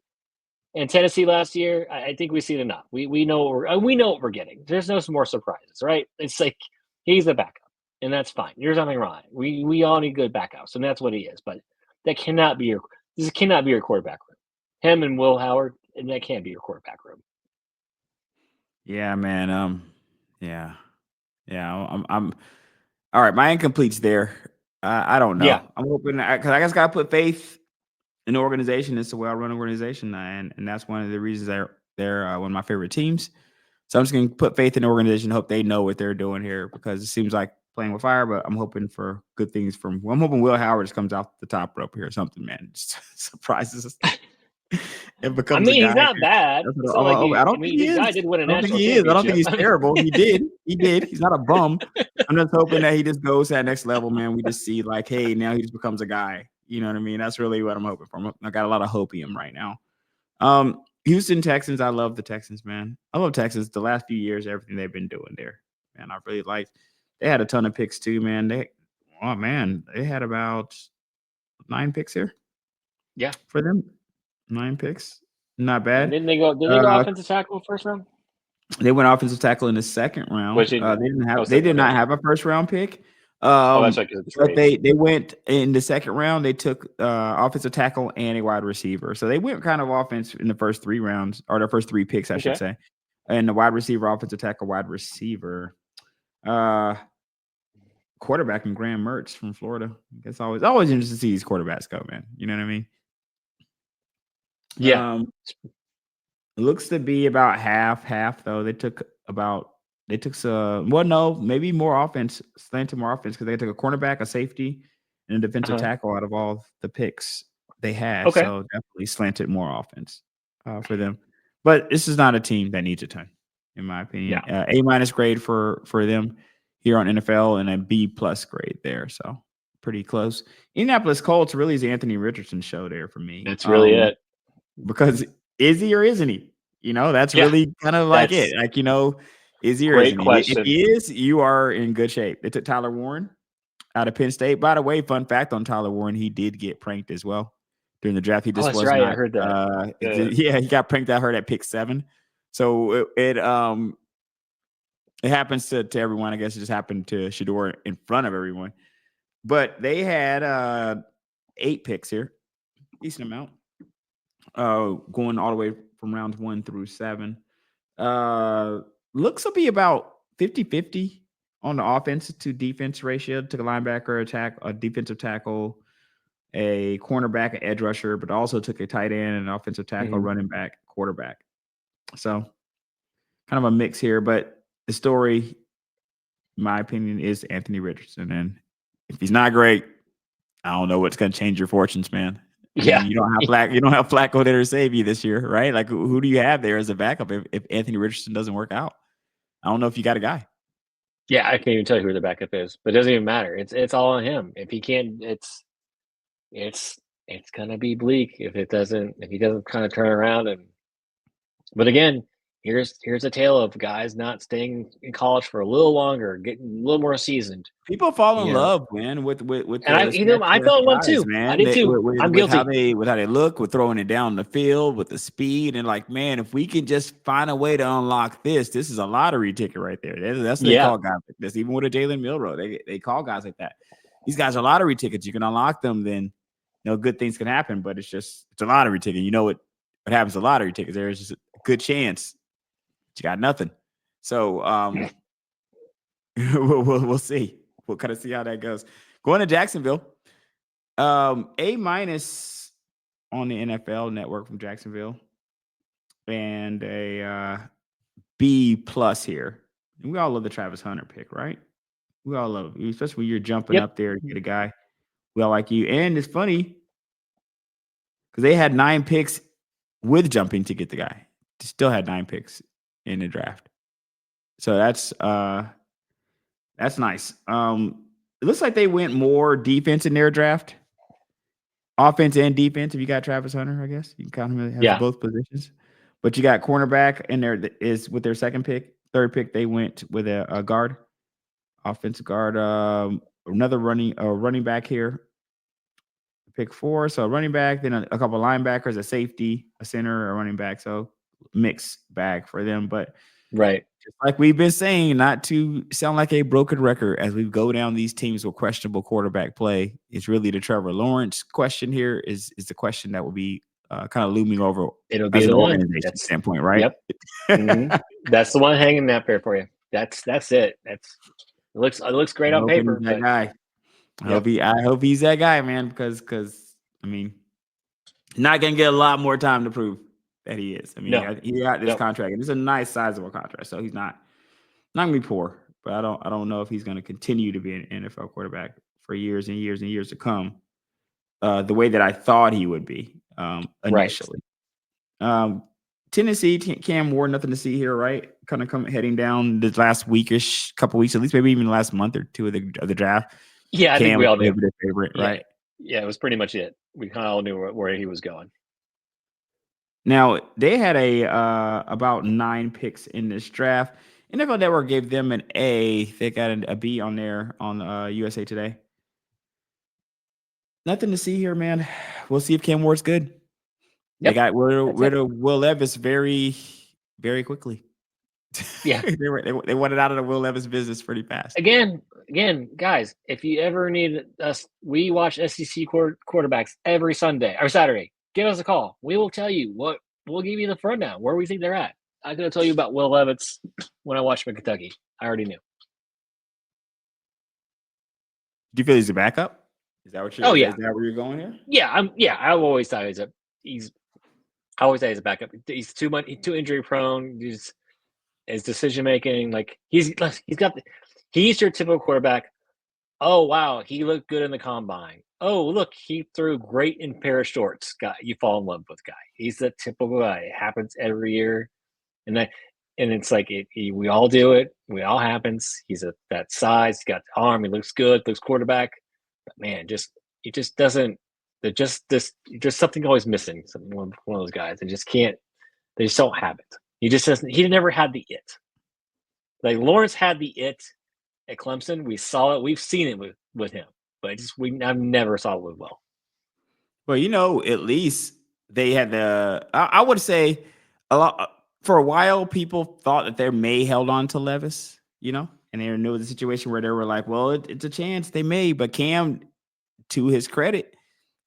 and Tennessee last year. I think we've seen enough. We know what we're getting. There's no more surprises, right? It's like he's a backup, and that's fine. There's nothing wrong. We all need good backups, and that's what he is. But this cannot be your quarterback room. Him and Will Howard, and that can't be your quarterback room. Yeah, man. Yeah. I'm all right. My incomplete's there. I don't know. Yeah. I'm hoping, because I just gotta put faith in the organization. It's a well-run organization, and that's one of the reasons they're one of my favorite teams. So I'm just gonna put faith in the organization, hope they know what they're doing here, because it seems like playing with fire. But I'm hoping for good things I'm hoping Will Howard just comes out the top rope here or something, man. Just surprises us. He's not bad. I don't think he is. I don't think he's terrible. He did. He's not a bum. I'm just hoping that he just goes to that next level, man. We just see like, hey, now he just becomes a guy. You know what I mean? That's really what I'm hoping for. I got a lot of hopium right now. Houston Texans. I love the Texans, man. I love Texans. The last few years, everything they've been doing there, man. I really liked. They had a ton of picks too, man. They had about 9 picks here. Yeah, for them. 9 picks. Not bad. And didn't they go offensive tackle first round? They went offensive tackle in the 2nd round. They did not have a first round pick. That's right. But they went in the 2nd round. They took offensive tackle and a wide receiver. So they went kind of offense in the first 3 rounds, or the first 3 picks, I should say. And the wide receiver, offensive tackle, wide receiver. quarterback in Graham Mertz from Florida. It's always interesting to see these quarterbacks go, man. You know what I mean? Yeah. Looks to be about half though. They took some maybe more offense, slanted more offense because they took a cornerback, a safety, and a defensive tackle out of all the picks they had. Okay. So definitely slanted more offense for them. But this is not a team that needs a ton, in my opinion. Yeah. A- grade for them here on NFL and a B+ grade there. So pretty close. Indianapolis Colts really is the Anthony Richardson show there for me. That's really it. Because is he or isn't he? That's really kind of like it. Like, is he or Great isn't he? question. If he is, you are in good shape. They took Tyler Warren out of Penn State. By the way, fun fact on Tyler Warren, he did get pranked as well during the draft. He just that's was right. not. I heard that. He got pranked out. Heard at pick 7. So it happens to everyone. I guess it just happened to Shedeur in front of everyone. But they had 8 picks here, decent amount. Going all the way from rounds 1 through 7. Looks to be about 50-50 on the offense to defense ratio. Took a linebacker, a defensive tackle, a cornerback, an edge rusher, but also took a tight end, an offensive tackle, running back, quarterback. So kind of a mix here, but the story, in my opinion, is Anthony Richardson. And if he's not great, I don't know what's going to change your fortunes, man. Yeah, you don't have Flacco there to save you this year, right? Like, who do you have there as a backup if Anthony Richardson doesn't work out? I don't know if you got a guy. Yeah, I can't even tell you who the backup is, but it doesn't even matter. It's all on him. If he can't, it's gonna be bleak if he doesn't kind of turn around. But again, here's a tale of guys not staying in college for a little longer, getting a little more seasoned. People fall in love, man, with and I fell in love too. Man. I did too. I'm guilty. With how they look, with throwing it down the field, with the speed, and like, man, if we can just find a way to unlock this is a lottery ticket right there. That's what they call guys like this. Even with a Jalen Milroe, they call guys like that. These guys are lottery tickets. You can unlock them, then good things can happen. But it's a lottery ticket. You know what happens to lottery tickets? There's just a good chance you got nothing. So we'll see. We'll kind of see how that goes. Going to Jacksonville, A- on the NFL Network from Jacksonville, and a B+ here. And we all love the Travis Hunter pick, right? We all love it, especially when you're jumping up there to get a guy. We all like you. And it's funny because they had 9 picks with jumping to get the guy. They still had 9 picks in the draft. So that's nice. It looks like they went more defense in their draft. Offense and defense. If you got Travis Hunter, I guess you can count him as both positions. But you got cornerback in there is with their second pick. Third pick, they went with a guard, offensive guard. Another running back here. Pick 4, so a running back, then a couple of linebackers, a safety, a center, a running back. So mixed bag for them. But right. Like we've been saying, not to sound like a broken record as we go down these teams with questionable quarterback play, it's really the Trevor Lawrence question here is the question that will be kind of looming over. It'll be the one. That's standpoint, right? Yep. That's the one hanging up there for you. That's it. It looks great on paper. That guy. I hope he's that guy, man, because I mean, not gonna get a lot more time to prove that he is. I mean, he got this contract, and it's a nice sizable contract, so he's not gonna be poor. But I don't know if he's gonna continue to be an NFL quarterback for years and years and years to come, the way that I thought he would be initially. Right. Tennessee, Cam Ward, nothing to see here, right? Kind of heading down this last weekish, couple weeks, at least maybe even the last month or two of the draft. Yeah, I think we all knew. Their favorite, right? Yeah, it was pretty much it. We kind of all knew where he was going. Now, they had about 9 picks in this draft. NFL Network gave them an A. They got a B on there on USA Today. Nothing to see here, man. We'll see if Cam Ward's good. Yep. They got rid of Will Levis very, very quickly. Yeah. they wanted out of the Will Levis business pretty fast. Again, guys, if you ever need us, we watch SEC quarterbacks every Sunday or Saturday. Give us a call. We will tell you we'll give you the rundown where we think they're at. I'm going to tell you about Will Levis when I watched him in Kentucky. I already knew. Do you feel he's a backup? Is that what you're? Oh, is yeah. that where you're going here? Yeah, I've always thought I always say he's a backup. He's too injury prone. His decision making, like he's your typical quarterback. Oh wow, he looked good in the combine. Oh look, he threw great in pair of shorts. Guy, you fall in love with guy. He's the typical guy. It happens every year, and it's like we all do it. We all happens. He's that size. He's got the arm. He looks good. Looks quarterback. But man, he just doesn't. There's something always missing. One of those guys. They just can't. They just don't have it. He just doesn't. He never had the it. Like Lawrence had the it at Clemson. We saw it. We've seen it with him, but I've never saw it with Will. Well, at least they had I would say a lot for a while. People thought that they may held on to Levis, and they knew the situation where they were like, well, it's a chance they may, but Cam, to his credit,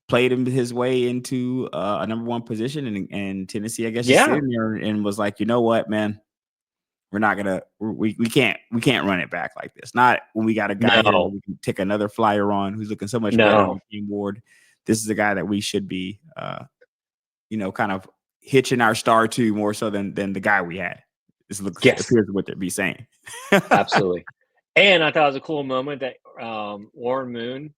played him his way into a number one position, and Tennessee, I guess, just sitting there and was like, you know what, man, we're not gonna, we can't run it back like this. Not when we got a guy here we can take another flyer on who's looking so much better than Team Ward. This is a guy that we should be, kind of hitching our star to more so than the guy we had. This appears what they'd be saying. Absolutely. And I thought it was a cool moment that Warren Moon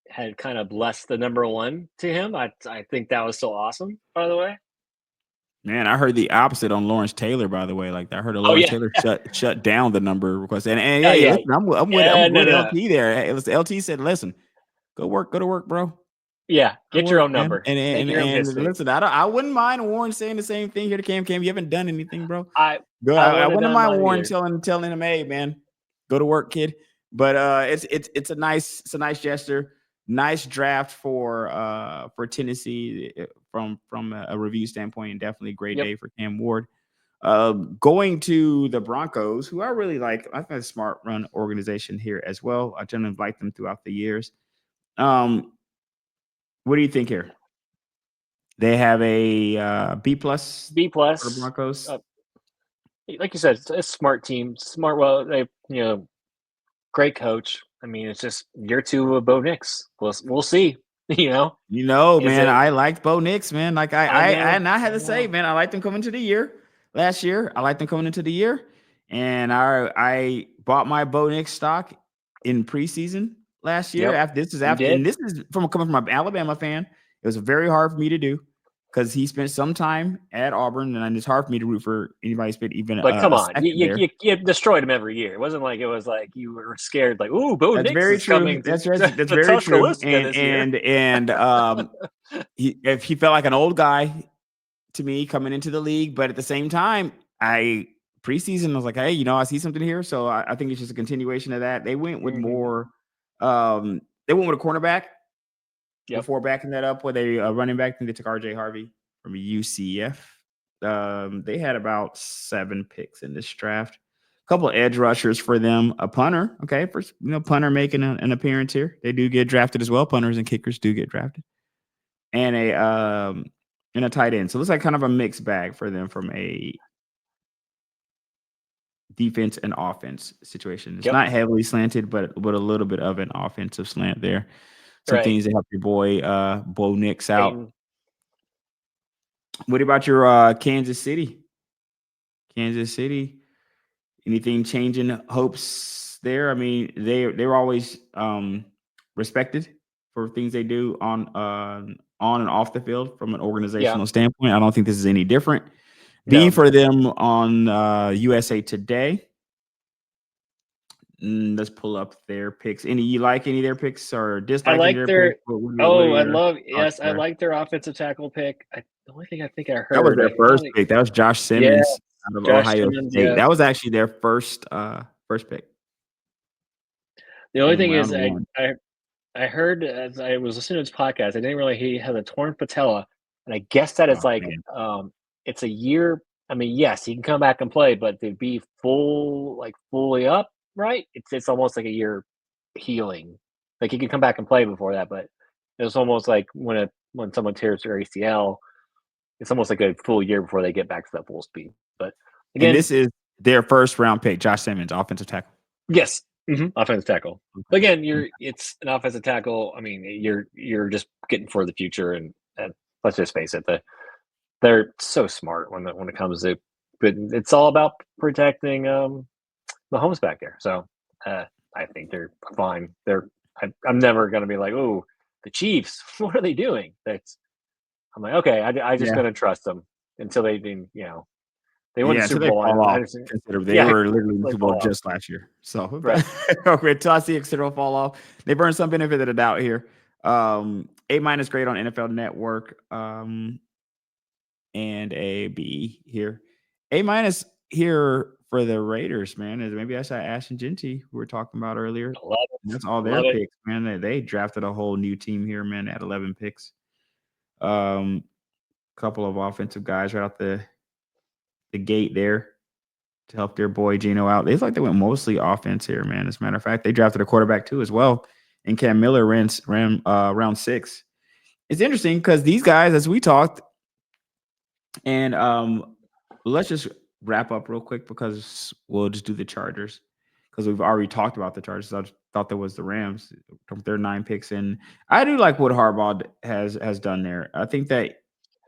had kind of blessed the number one to him. I think that was so awesome, by the way. Man, I heard the opposite on Lawrence Taylor, by the way. Like I heard Lawrence Taylor shut down the number request. And listen, I'm with LT there. LT said, listen, go to work, bro. Yeah, get your own number. And listen, I wouldn't mind Warren saying the same thing here to Cam. You haven't done anything, bro. I wouldn't mind Warren telling him, hey, man, go to work, kid. But it's a nice gesture. Nice draft for Tennessee from a review standpoint, and definitely a great day for Cam Ward. Going to the Broncos, who I really like. I think a smart run organization here as well. I generally like them throughout the years. What do you think here? They have a B plus for the Broncos. Like you said, it's a smart team. Well, they great coach. I mean, it's just year two of Bo Nix. We'll see. Man, I liked Bo Nix, man. Like I had to say, man, I liked him coming into the year last year. I liked him coming into the year, and I bought my Bo Nix stock in preseason last year. And this is coming from an Alabama fan. It was very hard for me to do because he spent some time at Auburn, and it's hard for me to root for anybody spent even. But come on, you destroyed him every year. It wasn't like you were scared. Like, ooh, Bo Nix is coming. That's very true. And if he felt like an old guy to me coming into the league, but at the same time, preseason I was like, hey, I see something here. So I think it's just a continuation of that. They went with more. They went with a cornerback. Before backing that up with a running back, I think they took RJ Harvey from UCF. They had about 7 picks in this draft. A couple of edge rushers for them. A punter, okay, punter making an appearance here. They do get drafted as well. Punters and kickers do get drafted, and a tight end. So it looks like kind of a mixed bag for them from a defense and offense situation. It's not heavily slanted, but a little bit of an offensive slant there. Some things to help your boy Bo Nix out. What about your Kansas City? Anything changing hopes there? I mean, they were always respected for things they do on and off the field from an organizational standpoint. I don't think this is any different. B for them on USA Today. Let's pull up their picks. You like any of their picks or dislike? I like their. I like their offensive tackle pick. The only thing I think I heard that was their first pick. That was Josh Simmons out of Ohio State. Yeah. That was actually their first pick. The only thing is, I heard as I was listening to his podcast, I didn't realize he has a torn patella, and I guess that it's it's a year. I mean, yes, he can come back and play, but to be fully up. Right, it's almost like a year healing. Like he could come back and play before that, but it's almost like when someone tears their ACL, it's almost like a full year before they get back to that full speed. But again, this is their first round pick, Josh Simmons, offensive tackle. Yes, Offensive tackle. But again, it's an offensive tackle. I mean, you're just getting for the future, and let's just face it, they're so smart when it comes to, but it's all about protecting Mahomes back there. So I think they're fine. I'm never going to be like, oh, the Chiefs, what are they doing? I'm like, okay, I just going to trust them until they win the Super Bowl. They were literally in the Super Bowl just last year. So until I see a considerable fall off, they burned some benefit of the doubt here. A- grade on NFL Network, and a B here. A- here for the Raiders, man. Maybe that's Ash and Genty who we were talking about earlier. That's all their picks, man. They drafted a whole new team here, man. They had 11 picks. Couple of offensive guys right out the gate there to help their boy Geno out. They went mostly offense here, man. As a matter of fact, they drafted a quarterback too as well. And Cam Miller ran round 6. It's interesting because these guys, as we talked, and let's just wrap up real quick because we'll just do the Chargers because we've already talked about the Chargers. I thought there was the Rams. Their 9 picks, and I do like what Harbaugh has done there. I think that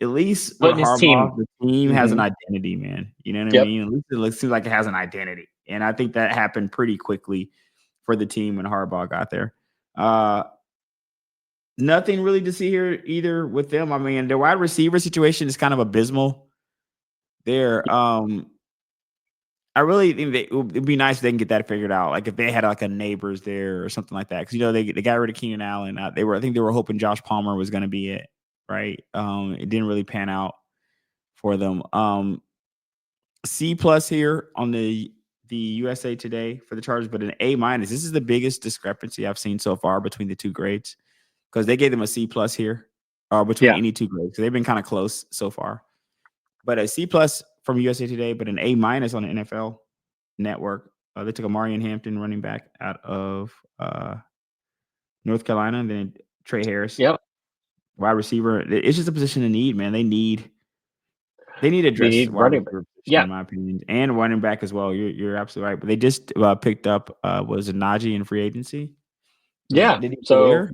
at least with Harbaugh, the team has an identity, man. You know what I mean? At least it seems like it has an identity, and I think that happened pretty quickly for the team when Harbaugh got there. Nothing really to see here either with them. I mean, their wide receiver situation is kind of abysmal there. I really think it'd be nice if they can get that figured out. Like if they had like a Neighbors there or something like that. Because they got rid of Keenan Allen. I think they were hoping Josh Palmer was going to be it, right? It didn't really pan out for them. C+ here on the USA Today for the Chargers, but an A-. This is the biggest discrepancy I've seen so far between the two grades because they gave them a C+ here between any two grades. So they've been kind of close so far. But a C+ from USA Today, but an A- on the NFL Network. They took a Marion Hampton running back out of North Carolina, and then Trey Harris. Wide receiver. It's just a position of need, man. They need a dress wide receiver position, in my opinion, and running back as well. You're absolutely right. But they just picked up was it Najee in free agency? So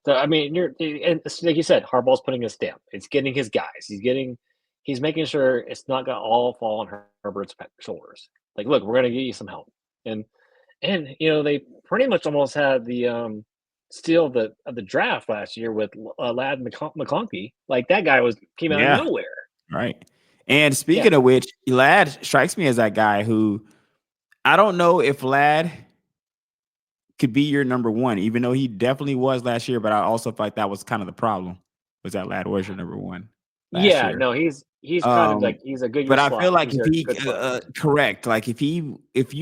I mean, and like you said, Harbaugh's putting a stamp. It's getting his guys. He's making sure it's not going to all fall on Herbert's shoulders. Like, look, we're going to get you some help, and they pretty much almost had the steal of the draft last year with Ladd McConkey. Like that guy came out of nowhere, right? And speaking of which, Ladd strikes me as that guy who I don't know if Ladd could be your number one, even though he definitely was last year. But I also feel like that was kind of the problem, was that Ladd was your number one last year. No, he's kind of like he's a good. But I feel like if he correct, like if you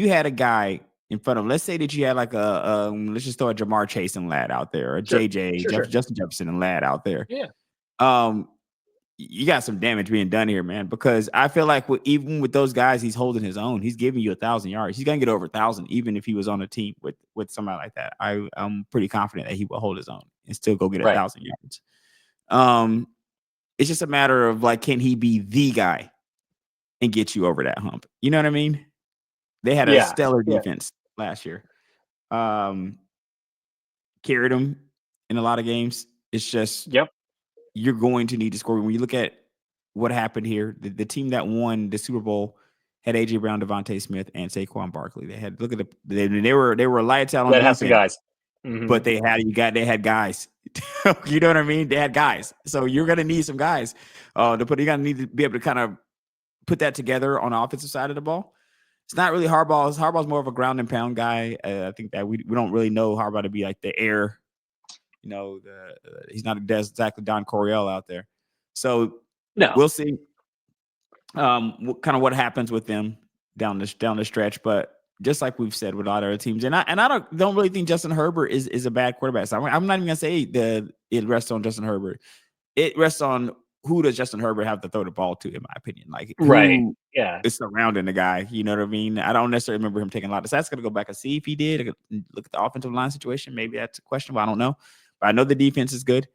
had a guy in front of, let's say that you had like let's just throw a Jamar Chase and Ladd out there, or JJ Justin Jefferson and Ladd out there. You got some damage being done here, man, because I feel like even with those guys, he's holding his own. He's giving you 1,000 yards. He's gonna get over 1,000, even if he was on a team with somebody like that. I'm pretty confident that he will hold his own and still go get 1,000 yards. It's just a matter of like, can he be the guy and get you over that hump? You know what I mean? They had a stellar defense last year. Carried them in a lot of games. It's just you're going to need to score. When you look at what happened here, the team that won the Super Bowl had AJ Brown, Devontae Smith, and Saquon Barkley. They had they were lights out on defense. That has the guys, but they had guys. You know what I mean? They had guys, so you're gonna need some guys to put. You're gonna need to be able to kind of put that together on the offensive side of the ball. It's not really Harbaugh's. Harbaugh's more of a ground and pound guy. I think that we don't really know Harbaugh to be like the air. He's not exactly Don Coryell out there. So we'll see kind of what happens with them down the stretch. But just like we've said with a lot of other teams, and I don't really think Justin Herbert is a bad quarterback. So I'm not even gonna say it rests on Justin Herbert. It rests on who does Justin Herbert have to throw the ball to, in my opinion. Like who is surrounding the guy. You know what I mean? I don't necessarily remember him taking a lot of stats. Gonna go back and see if he did. I could look at the offensive line situation. Maybe that's a question, but I don't know. But I know the defense is good.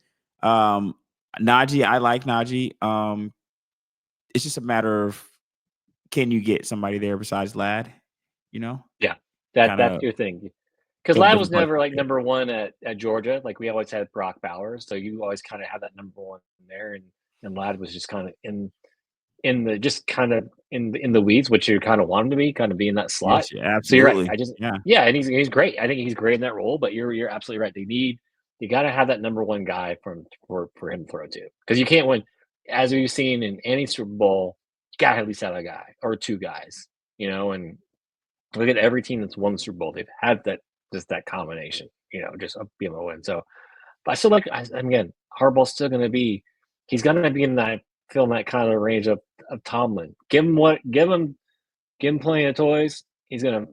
Najee, I like Najee. It's just a matter of, can you get somebody there besides Ladd? You know? Yeah. That's your thing. Because go Ladd different was parts never of like the number one at Georgia. Like we always had Brock Bowers, so you always kind of have that number one there, and Ladd was just kind of in the just kind of in the weeds, which you kind of want him to be, kind of be in that slot. Yes, yeah, So you're right. absolutely. Yeah, and he's great. I think he's great in that role. But you're absolutely right. You got to have that number one guy for him to throw to, because you can't win. As we've seen in any Super Bowl, you got to at least have a guy or two guys, and look at every team that's won the Super Bowl. They've had that combination, just of being able to win. So, but I still again, Harbaugh's still going to be. He's going to be in that kind of range of Tomlin. Give him plenty of toys. He's gonna.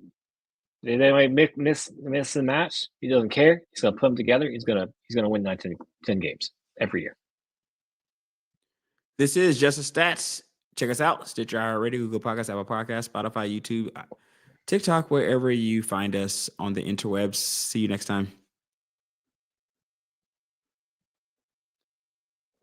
They might miss the match. He doesn't care. He's gonna put them together. He's gonna win 10 games every year. This is Just the Stats. Check us out. Stitcher, iHeartRadio, Google Podcasts, Apple Podcasts, Spotify, YouTube, TikTok, wherever you find us on the interwebs. See you next time.